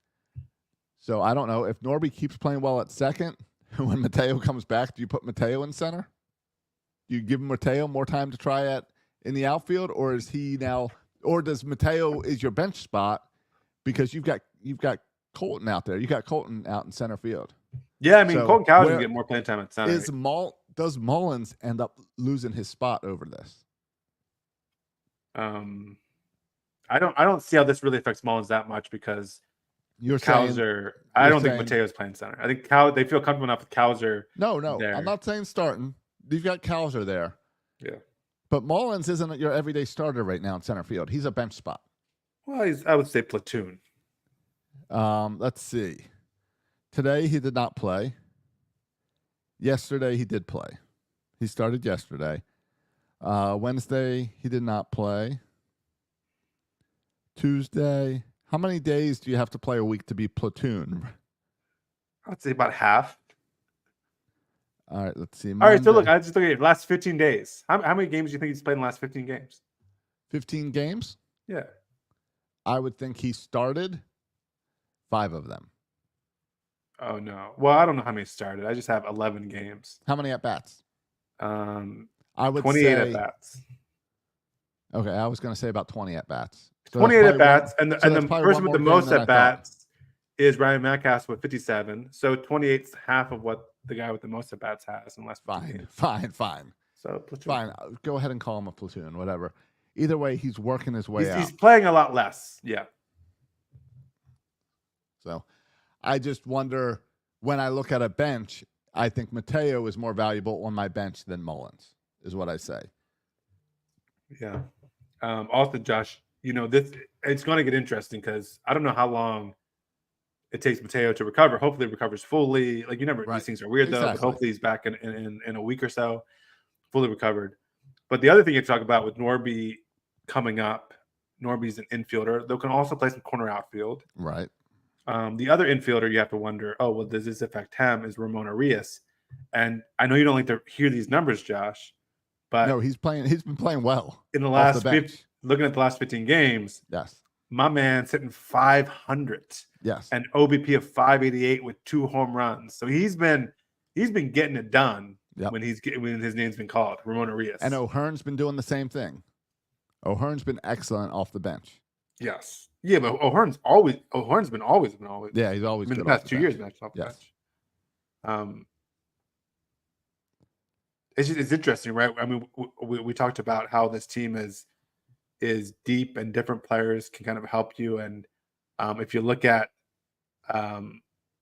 So I don't know if Norby keeps playing well at second. When Mateo comes back, do you put Mateo in center? Do you give Mateo more time to try at in the outfield, or is he now? Or does Mateo is your bench spot because you've got Colton out there? You got Colton out in center field. Yeah, I mean, So Colton Cow's where- gonna get more playing time at center. Does Mullins end up losing his spot over this? I don't see how this really affects Mullins that much because You're saying Cowser. I don't think saying- Mateo's playing center. I think they feel comfortable enough with Cowser. no. there. I'm not saying starting. You've got Cowser there, Yeah. but Mullins isn't your everyday starter right now in center field. He's a bench spot. Well, I would say platoon. Let's see. Today he did not play. Yesterday he did play. He started yesterday. Wednesday he did not play. Tuesday. How many days do you have to play a week to be platoon? I would say about half. All right, let's see. All right, so look, Monday, I just look at it. Last 15 days. How many games do you think he's played in the last 15 games? 15 games. Yeah. I would think he started 5 of them. Oh no. Well, I don't know how many started. I just have 11 games. How many at bats? I would 28 say at bats. Okay, I was going to say about 20 at bats. 28 at bats, and the that's probably person one with the more game most than I at thought. bats is Ryan Metcalf with 57. So 28's half of what the guy with the most at bats has in the last 15 games. Fine. So platoon. Fine. Go ahead and call him a platoon, whatever. Either way, he's working his way out. He's playing a lot less. Yeah. So I just wonder when I look at a bench, I think Mateo is more valuable on my bench than Mullins, is what I say. Yeah. Also, Josh, it's going to get interesting because I don't know how long it takes Mateo to recover. Hopefully, he recovers fully. Like Right. these things are weird though. But Exactly. hopefully, he's back in a week or so, fully recovered. But the other thing you talk about with Norby coming up, Norby's an infielder. They can also play some corner outfield. Right. The other infielder you have to wonder, oh well, does this affect him? Is Ramon Arias? And I know you don't like to hear these numbers, Josh, but No, he's been playing well. in the off last the bench. looking at the last 15 games, Yes. my man's hitting 500 Yes. and OBP of 588 with 2 home runs. So he's been getting it done Yep. when his name's been called, Ramon Arias. And O'Hearn's been doing the same thing. O'Hearn's been excellent off the bench. Yes. Yeah, but O'Hearn's been always. Yeah, he's always I mean, good the off past the 2 bench. years been off the Yes. bench. It's interesting, right? I mean, we talked about how this team is deep and different players can kind of help you. And if you look at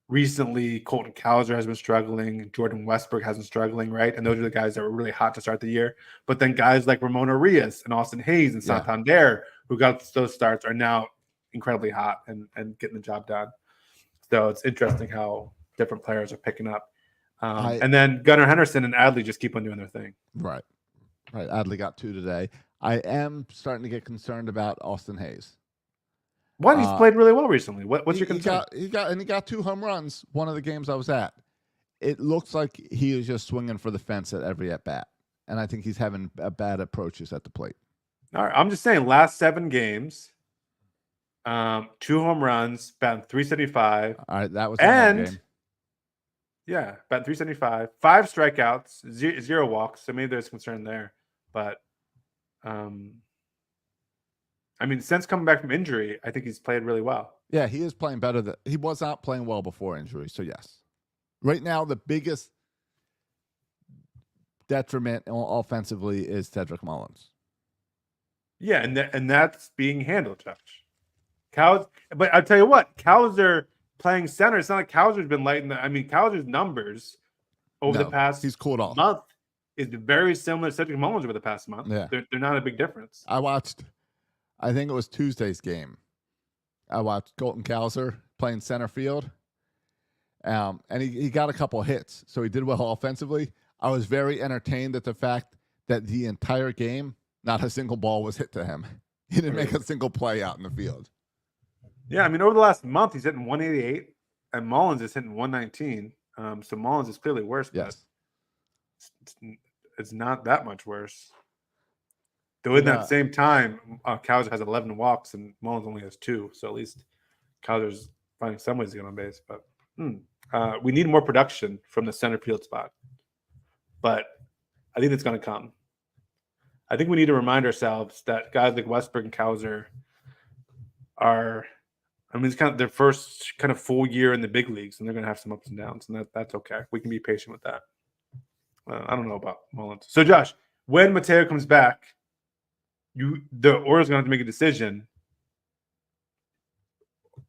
Recently, Colton Cowser has been struggling. Jordan Westbrook has been struggling, right? And those are the guys that were really hot to start the year. But then guys like Ramon Arias and Austin Hayes and Yeah. Santander, who got those starts, are now incredibly hot and getting the job done. So it's interesting how different players are picking up. And then Gunnar Henderson and Adley just keep on doing their thing. Right. Adley got 2 today. I am starting to get concerned about Austin Hayes. One, he's played really well recently. What's your concern? He got 2 home runs. One of the games I was at. It looks like he is just swinging for the fence at every at bat, and I think he's having bad approaches at the plate. All right, I'm just saying, last 7 games, 2 home runs, batting 375. All right, that was a home game. Yeah, batting 375, 5 strikeouts, 0 walks. So maybe there's concern there, but I mean, since coming back from injury, I think he's played really well. Yeah, he is playing better. He was not playing well before injury, so yes. Right now, the biggest detriment offensively is Cedric Mullins. Yeah, and that's being handled, Josh. But I'll tell you what, Cowser playing center, it's not like Cowser's been lighting the. I mean, Cowser's numbers over the past he's cooled off. month is very similar to Cedric Mullins over the past month. Yeah. They're not a big difference. I think it was Tuesday's game. I watched Colton Cowser playing center field, and he got a couple of hits, so he did well offensively. I was very entertained at the fact that the entire game, not a single ball was hit to him. He didn't make a single play out in the field. Yeah, I mean, over the last month, he's hitting 188, and Mullins is hitting 119. So Mullins is clearly worse, but it's not that much worse. Though in that same time, Cowser has 11 walks and Mullins only has 2. So at least Cowser's finding some ways to get on base. But we need more production from the center field spot. But I think it's going to come. I think we need to remind ourselves that guys like Westbrook and Cowser are, I mean, it's kind of their first kind of full year in the big leagues, and they're going to have some ups and downs, and that's okay. We can be patient with that. I don't know about Mullins. So, Josh, when Mateo comes back, the Orioles are going to have to make a decision.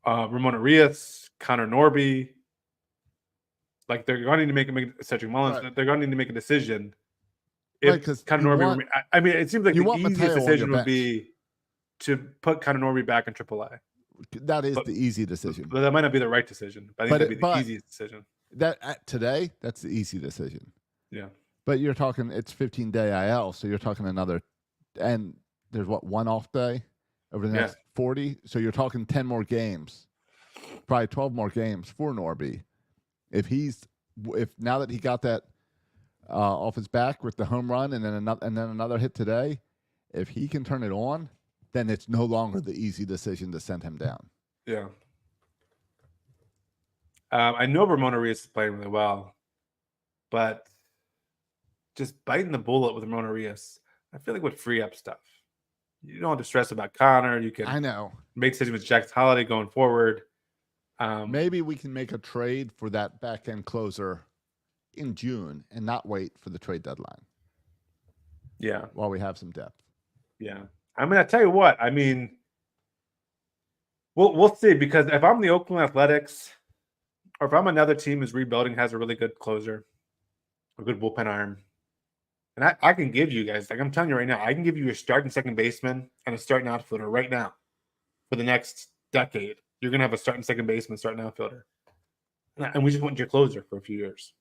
Ramon Arias, Connor Norby, like they're going to need to make Cedric Mullins. Right. They're going to need to make a decision. If Connor Norby, I mean, it seems like the easiest decision would be to put Connor Norby back in AAA. That is the easy decision. But that might not be the right decision. But I think that'd be the easiest decision. Today, that's the easy decision. Yeah. But you're talking, it's 15-day IL, so you're talking another, and there's one off day over the next 40. So you're talking 10 more games, probably 12 more games for Norby. If now that he got that off his back with the home run and then another hit today, if he can turn it on, then it's no longer the easy decision to send him down. Yeah. I know Ramon Arias is playing really well, but just biting the bullet with Ramon Arias, I feel like would free up stuff. You don't have to stress about Connor. You can make decisions with Jack Holiday going forward. Maybe we can make a trade for that back end closer in June and not wait for the trade deadline. Yeah. While we have some depth. Yeah. I mean, I tell you what, I mean, we'll see, because if I'm the Oakland Athletics, or if I'm another team who's rebuilding, has a really good closer, a good bullpen arm, and I can give you guys, like I'm telling you right now, I can give you a starting second baseman and a starting outfielder right now for the next decade. You're going to have a starting second baseman, starting outfielder. And we just want your closer for a few years.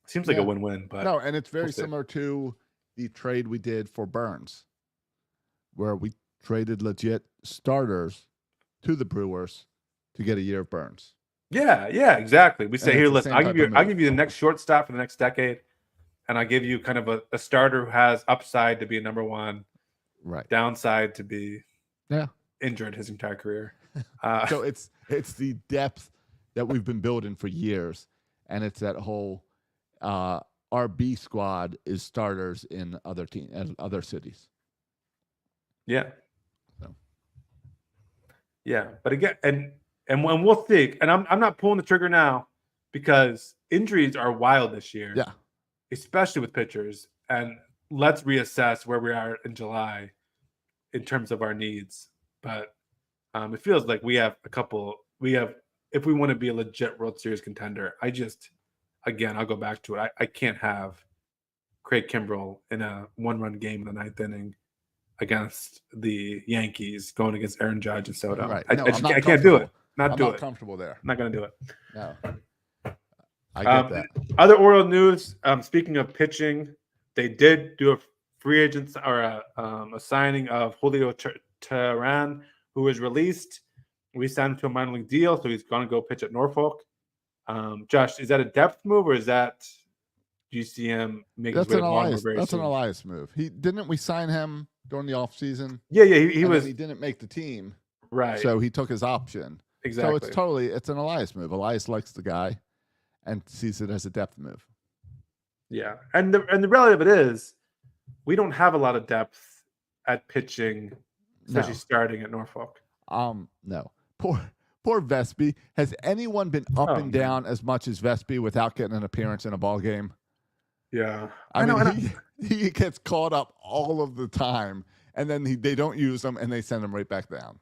Seems like a win-win. But no, and it's very similar to the trade we did for Burns, where we traded legit starters to the Brewers to get a year of Burns. Yeah, exactly. We say, here, listen, I'll give you the next shortstop for the next decade, and I'll give you kind of a starter who has upside to be a number one, right? Downside to be injured his entire career. So it's the depth that we've been building for years, and it's that whole our B squad is starters in other other cities. Yeah. So. Yeah, but again, and when we'll see, and I'm not pulling the trigger now because injuries are wild this year. Yeah. Especially with pitchers. And let's reassess where we are in July in terms of our needs. But it feels like we have if we want to be a legit World Series contender, again, I'll go back to it. I can't have Craig Kimbrell in a 1-run game in the 9th inning against the Yankees going against Aaron Judge and Soto. Right. I No, just I'm not I can't do it. I'm not comfortable there. I'm not going to do it. No. I get that. Other Oriole news, speaking of pitching, they did do a free agent or a signing of Julio Teheran, who was released. We signed him to a minor league deal, so he's going to go pitch at Norfolk. Josh, is that a depth move, or do you see him make his way to Baltimore very That's soon? an Elias move. Didn't we sign him during the offseason? Yeah, he didn't make the team. Right. So he took his option. Exactly. So it's an Elias move. Elias likes the guy and sees it as a depth move. Yeah. And the reality of it is we don't have a lot of depth at pitching, especially starting at Norfolk. No. Poor Vespi. Has anyone been up and down as much as Vespi without getting an appearance in a ball game? Yeah. I mean, he gets caught up all of the time, and then they don't use him, and they send him right back down.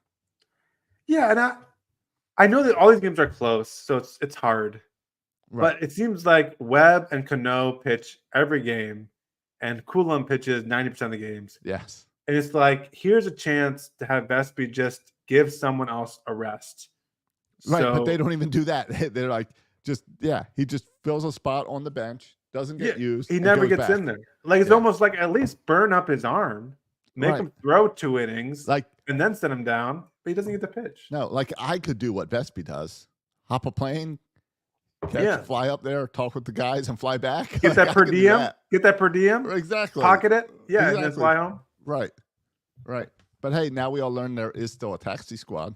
Yeah, and I know that all these games are close, so it's hard. Right. But it seems like Webb and Cano pitch every game, and Coulomb pitches 90% of the games. Yes. And it's like, here's a chance to have Vespi just give someone else a rest. Right, but they don't even do that. They're like, he just fills a spot on the bench, doesn't get used. He never gets in there. Like, it's almost like at least burn up his arm, make him throw 2 innings, and then send him down, but he doesn't get the pitch. No, like I could do what Vespi does. Hop a plane, fly up there, talk with the guys, and fly back. Get that per diem. Get that per diem. Exactly. Pocket it. Yeah, exactly. And then fly home. Right. But hey, now we all learn there is still a taxi squad.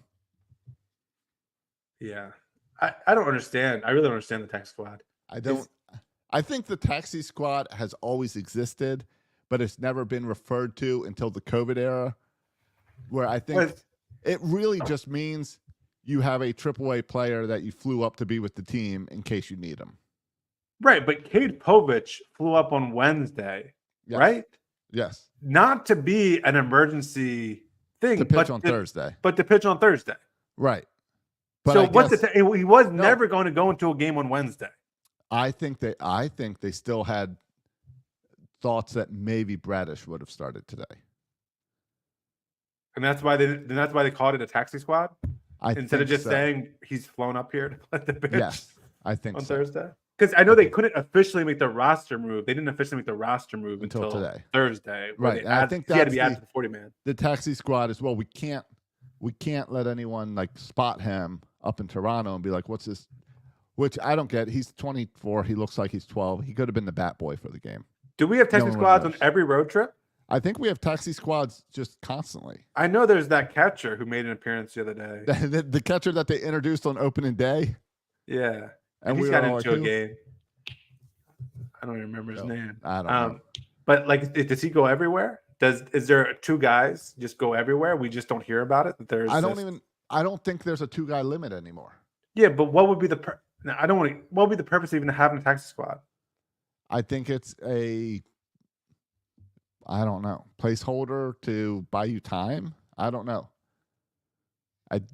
Yeah. I don't understand. I really don't understand the taxi squad. I think the taxi squad has always existed, but it's never been referred to until the COVID era, where I think it really just means you have a AAA player that you flew up to be with the team in case you need him. Right, but Cade Povich flew up on Wednesday, right? Yes. Not to be an emergency thing. To pitch on Thursday. But to pitch on Thursday. Right. But so he was never going to go into a game on Wednesday. I think they still had thoughts that maybe Bradish would have started today. And that's why they called it a taxi squad? Instead of just saying he's flown up here to play the pitch. Yes, I think on Thursday. Because I know they couldn't officially make the roster move. They didn't officially make the roster move until today. Thursday. Right. And I think he had to be added to the 40-man. The taxi squad as well. We can't let anyone spot him up in Toronto and be like, what's this? Which I don't get. He's 24. He looks like he's 12. He could have been the bat boy for the game. Do we have taxi squads on every road trip? I think we have taxi squads just constantly. I know there's that catcher who made an appearance the other day. the catcher that they introduced on opening day. Yeah. And he's got into a game. I don't even remember his name. I don't know. But does he go everywhere? Is there 2 guys just go everywhere? We just don't hear about it. I don't think there's a 2-guy limit anymore. Yeah, but what would be what would be the purpose of even having a taxi squad? I think it's I don't know, placeholder to buy you time. I don't know.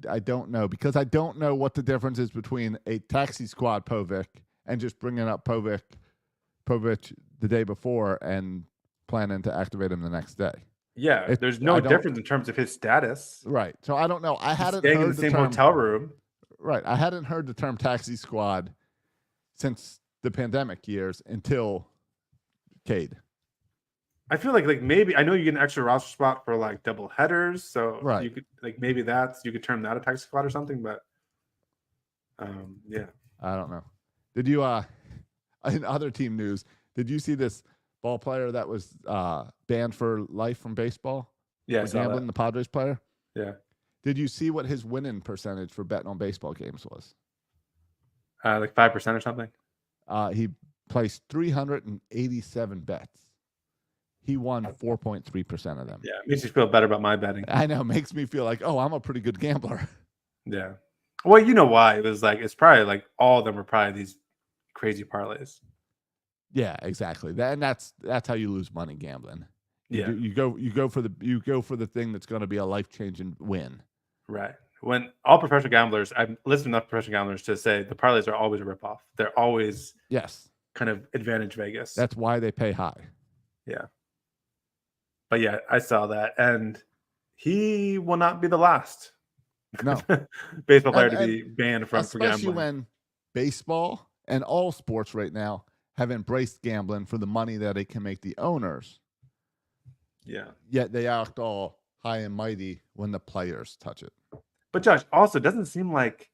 I don't know, because I don't know what the difference is between a taxi squad Povich and just bringing up Povich the day before and planning to activate him the next day. Yeah, there's no difference in terms of his status. Right. So I don't know. I hadn't staying heard in the same hotel room. Right. I hadn't heard the term taxi squad since the pandemic years until Cade. I feel like maybe I know you get an extra roster spot for double headers, so you could maybe you could term that a taxi squad or something, but yeah. I don't know. Did you in other team news, did you see this ball player that was banned for life from baseball? Yeah, gambling, the Padres player? Yeah. Did you see what his winning percentage for betting on baseball games was? 5% or something? He placed 387 bets. He won 4.3% of them. Yeah, it makes you feel better about my betting. I know, it makes me feel like, I'm a pretty good gambler. Yeah. Well, you know why. It was it's probably all of them were probably these crazy parlays. Yeah, exactly. That's how you lose money gambling. You go for the thing that's going to be a life-changing win. Right. when all professional gamblers, I've listened to enough professional gamblers to say the parlays are always a ripoff. They're always Yes. kind of advantage Vegas. That's why they pay high. Yeah. But yeah, I saw that. And he will not be the last No. baseball player to be banned from for especially gambling. when baseball and all sports right now have embraced gambling for the money that it can make the owners. Yeah. Yet they act all high and mighty when the players touch it. But Josh, also it doesn't seem like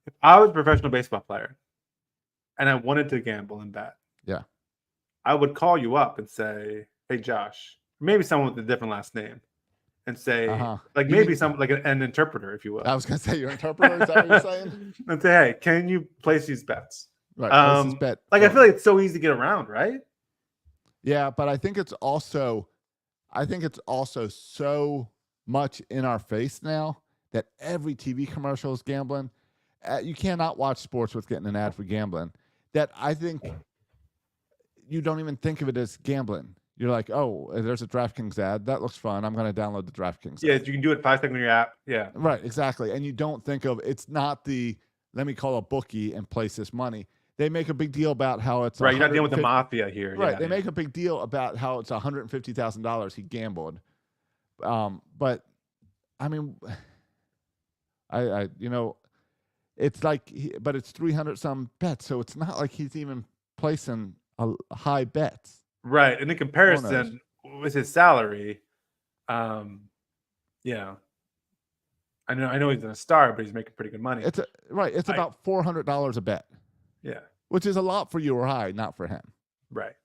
if I was a professional baseball player and I wanted to gamble and bet, Yeah. I would call you up and say, "Hey, Josh," maybe someone with a different last name, and say, like You maybe mean- some like an interpreter, if you will. I was going to say your interpreter. Is that what you're saying? And say, "Hey, can you place these bets?" Right. This is bet. Like I feel like it's so easy to get around, right? Yeah, but I think it's also so much in our face now that every TV commercial is gambling. You cannot watch sports with getting an ad for gambling. That I think you don't even think of it as gambling. You're like, oh, there's a DraftKings ad. That looks fun. I'm going to download the DraftKings Yeah, ad. you can do it 5 seconds on your app. Yeah. Right, exactly. And you don't think of it's not the let me call a bookie and place this money. They make a big deal about how it's Right. You're not dealing with the 150 mafia here. Right. Yeah, They yeah. make a big deal about how it's $150,000 he gambled. But I mean, I it's like, but it's 300 some bets, so it's not like he's even placing a high bets. Right. And in comparison with his salary, yeah. I know he's a star, but he's making pretty good money. It's about $400 a bet, Yeah. which is a lot for you or I, not for him. Right.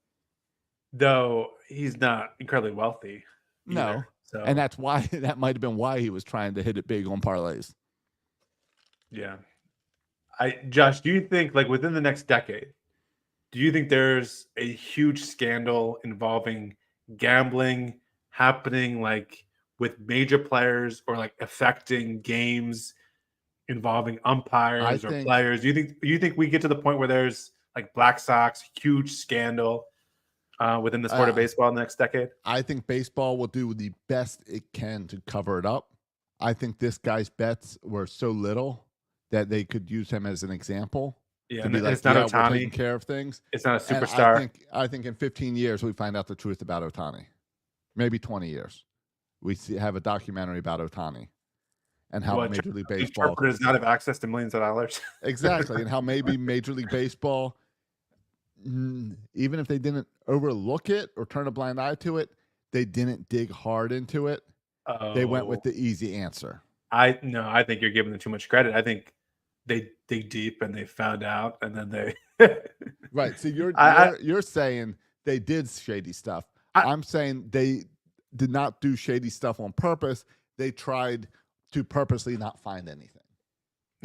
Though he's not incredibly wealthy. No. Either, so And that might have been why he was trying to hit it big on parlays. yeah. Josh, do you think like within the next decade, do you think there's a huge scandal involving gambling happening like with major players or like affecting games involving umpires or players? Do you think we get to the point where there's like Black Sox huge scandal within the sport of baseball in the next decade? I think baseball will do the best it can to cover it up. I think this guy's bets were so little that they could use him as an example. Yeah, to be like, it's not we're Ohtani. taking care of things. It's not a And superstar. I think in 15 years we find out the truth about Ohtani. Maybe 20 years. We have a documentary about Ohtani and how Major League Baseball does not have access to millions of dollars. exactly, and how maybe Major League Baseball, even if they didn't overlook it or turn a blind eye to it, they didn't dig hard into it. They went with the easy answer. I think you're giving them too much credit. I think they dig deep and they found out, and then they right. So you're saying they did shady stuff. I'm saying they did not do shady stuff on purpose. They tried to purposely not find anything.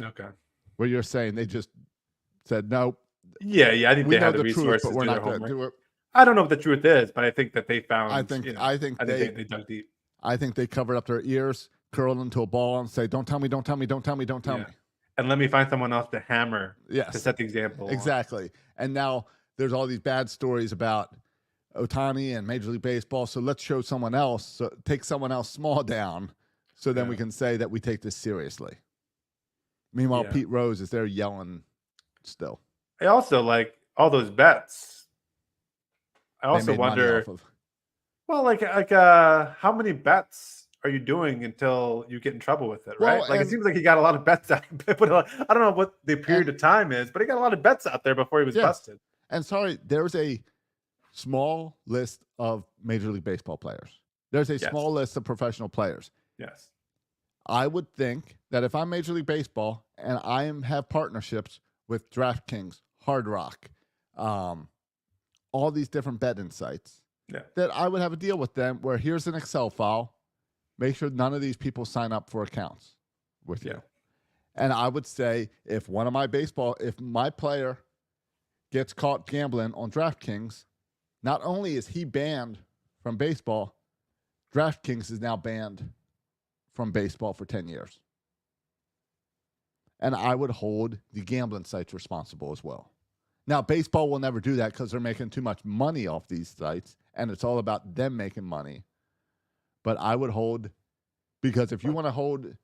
Okay. Where you're saying they just said nope. Yeah. I think We they know have the the resources truth, but to we're do their not going to homework. do it. I don't know what the truth is, but I think that they found. I think they dug deep. I think they covered up their ears, curled into a ball, and say, "Don't tell me, don't tell me, don't tell me, don't tell me." And let me find someone else to hammer. Yes. To set the example. Exactly. And now there's all these bad stories about Ohtani and Major League Baseball. So let's show someone else. So take someone else small down, so then we can say that we take this seriously. Meanwhile, Pete Rose is there yelling still. I also like all those bets. I also wonder. Well, like how many bets are you doing until you get in trouble with it, right? Like it seems like he got a lot of bets out. I don't know what the period of time is, but he got a lot of bets out there before he was busted. And sorry, there's a small list of Major League Baseball players. There's a small list of professional players. Yes. I would think that if I'm Major League Baseball and I have partnerships with DraftKings, Hard Rock, all these different betting sites, that I would have a deal with them where here's an Excel file. Make sure none of these people sign up for accounts with you. And I would say if my player gets caught gambling on DraftKings, not only is he banned from baseball, DraftKings is now banned from baseball for 10 years. And I would hold the gambling sites responsible as well. Now, baseball will never do that because they're making too much money off these sites, and it's all about them making money. But I would hold, because if you want to hold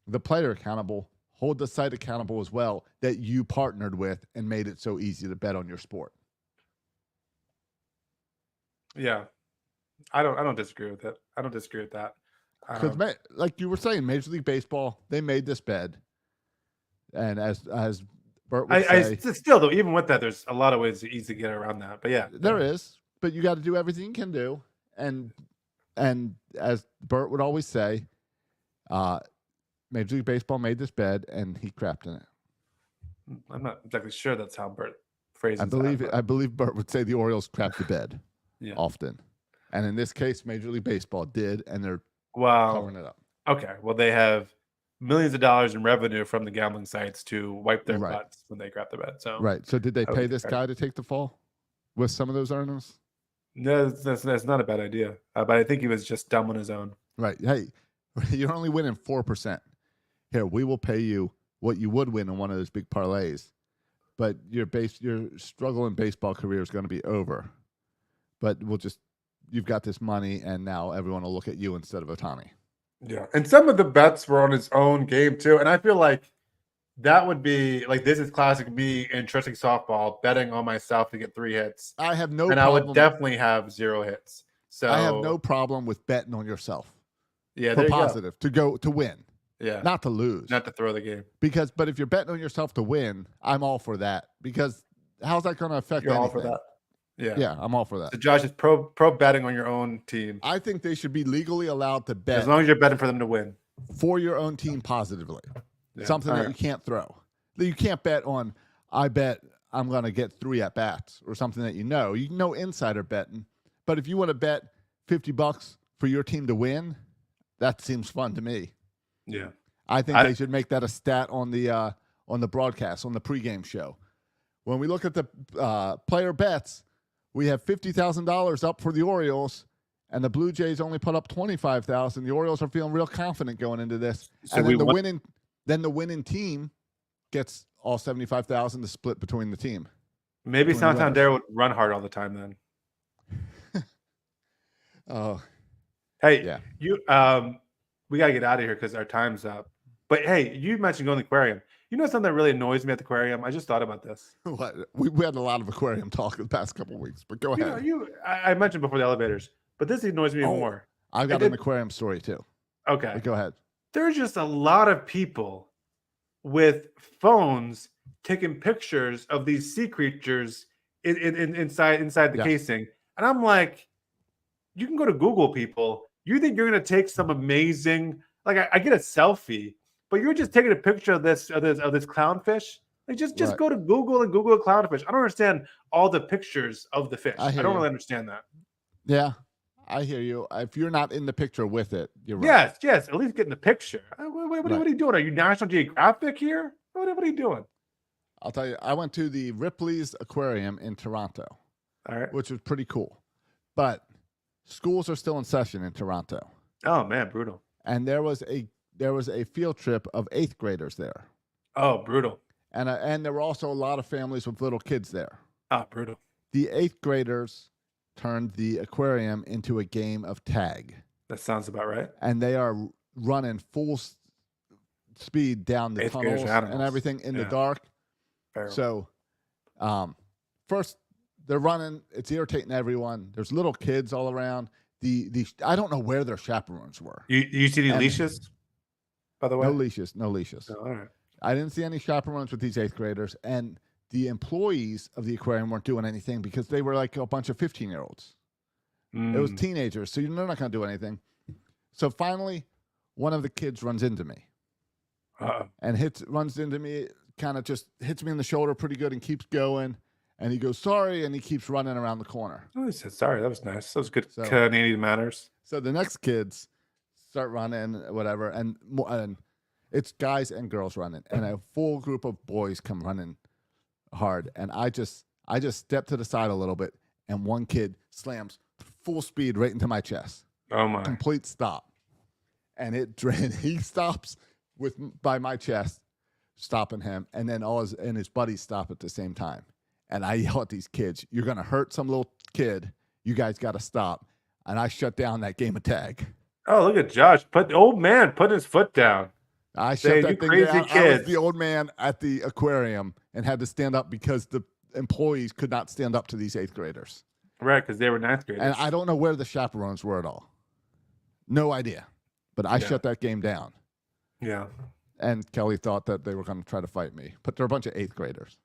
the player accountable, hold the site accountable as well that you partnered with and made it so easy to bet on your sport. Yeah, I don't disagree with it. I don't disagree with that. Because, like you were saying, Major League Baseball, they made this bed, and as Bert would say, still though, even with that, there's a lot of ways to easily get around that. But yeah, there is, but you got to do everything you can do, and as Bert would always say, Major League Baseball made this bed, and he crapped in it. I'm not exactly sure that's how Bert phrases I believe Bert would say the Orioles crapped the bed often, and in this case, Major League Baseball did, and they're covering it up. Okay, well, they have millions of dollars in revenue from the gambling sites to wipe their butts when they crap the bed. So So did they pay this guy to take the fall with some of those earnings? No, that's not a bad idea. But I think he was just dumb on his own. Right. Hey, you're only winning 4%. Here, we will pay you what you would win in one of those big parlays, but your struggling baseball career is going to be over. But you've got this money, and now everyone will look at you instead of Ohtani. Yeah, and some of the bets were on his own game too, and I feel like that would be like, this is classic me in trusting softball, betting on myself to get 3 hits. I have no problem. I would definitely have 0 hits. So I have no problem with betting on yourself. Yeah, for positive to win. Yeah, not to lose, not to throw the game. But if you're betting on yourself to win, I'm all for that, because how's that going to affect anything? All for that. Yeah, I'm all for that. So Josh is pro betting on your own team. I think they should be legally allowed to bet as long as you're betting for them to win for your own team positively. Something that you can't throw. You can't bet on, I bet I'm going to get 3 at bats or something that you know. You know insider betting. But if you want to bet $50 for your team to win, that seems fun to me. Yeah. I think they should make that a stat on the broadcast, on the pregame show. When we look at the player bets, we have $50,000 up for the Orioles, and the Blue Jays only put up $25,000. The Orioles are feeling real confident going into this. So and then the winning team gets all $75,000 to split between the team. Maybe Santander would run hard all the time then. Oh, hey, yeah. We gotta get out of here because our time's up. But hey, you mentioned going to the aquarium. You know something that really annoys me at the aquarium? I just thought about this. What? We had a lot of aquarium talk the past couple of weeks, but go ahead. I mentioned before the elevators, but this annoys me more. I've got an aquarium story too. Okay, but go ahead. There's just a lot of people with phones taking pictures of these sea creatures inside the casing, and I'm like, you can go to Google, people. You think you're gonna take some amazing, like I get a selfie, but you're just taking a picture of this clownfish. Like just go to Google and Google a clownfish. I don't understand all the pictures of the fish. I don't really understand that. Yeah, I hear you. If you're not in the picture with it, you're right. Yes. At least get in the picture. What are you doing? Are you National Geographic here? What are you doing? I'll tell you. I went to the Ripley's Aquarium in Toronto. All right, which was pretty cool, but schools are still in session in Toronto. Oh man, brutal. And there was a field trip of 8th graders there. Oh, brutal. And there were also a lot of families with little kids there. Oh, brutal. The 8th graders turned the aquarium into a game of tag. That sounds about right. And they are running full speed down the tunnels and everything in the dark. Fair. So, first they're running. It's irritating everyone. There's little kids all around. I don't know where their chaperones were. You see any leashes, by the way? No leashes. Oh, all right. I didn't see any chaperones with these 8th graders, and the employees of the aquarium weren't doing anything because they were like a bunch of 15-year-olds. It was teenagers, so they're not going to do anything. So finally, one of the kids runs into me. And runs into me, kind of just hits me in the shoulder pretty good and keeps going. And he goes, sorry, and he keeps running around the corner. Oh, he said, sorry. That was nice. That was good Canadian manners. So the next kids start running, whatever, and it's guys and girls running, and a full group of boys come running hard. And I just step to the side a little bit, and one kid slams full speed right into my chest. Oh, my. Complete stop. And he stops by my chest, stopping him, and then his buddies stop at the same time. And I yell at these kids, you're going to hurt some little kid. You guys got to stop. And I shut down that game of tag. Oh, look at Josh. Old man putting his foot down. I Saying, shut "You that thing crazy down. I was kids." the old man at the aquarium and had to stand up because the employees could not stand up to these 8th graders. Right, because they were 9th graders. And I don't know where the chaperones were at all. No idea. But I shut that game down. Yeah. And Kelly thought that they were going to try to fight me. But they're a bunch of 8th graders.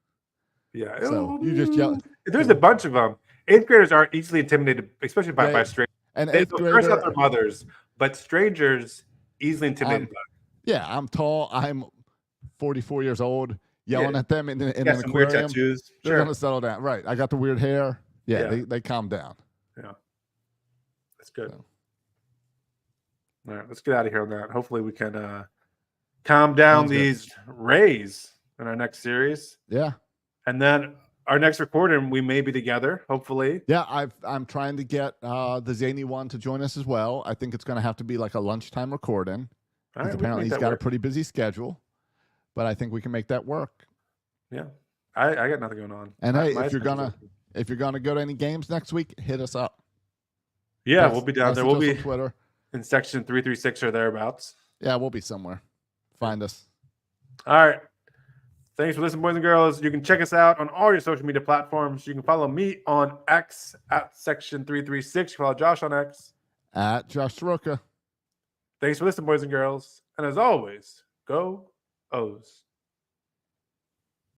Yeah. So you just yell. There's a bunch of them. 8th graders are easily intimidated, especially by strangers. And They 8th curse out grader. their mothers, but strangers easily intimidated by them. Yeah, I'm tall. I'm 44 years old. Yelling at them in an some weird aquarium. tattoos. They're Sure. going to settle down. Right. I got the weird hair. Yeah. They calm down. Yeah. That's good. So. All right, let's get out of here on that. Hopefully we can calm down these Rays in our next series. Yeah. And then our next recording, we may be together, hopefully. Yeah, I'm trying to get the Zany one to join us as well. I think it's going to have to be like a lunchtime recording. Because apparently he's got a pretty busy schedule. But I think we can make that work. Yeah. I got nothing going on. And hey, if you're gonna go to any games next week, hit us up. Yeah, we'll be down there. We'll be on Twitter in section 336 or thereabouts. Yeah, we'll be somewhere. Find us. All right. Thanks for listening, boys and girls. You can check us out on all your social media platforms. You can follow me on X at section 336. You can follow Josh on X at Josh Soroka. Thanks for listening, boys and girls. And as always, go O's.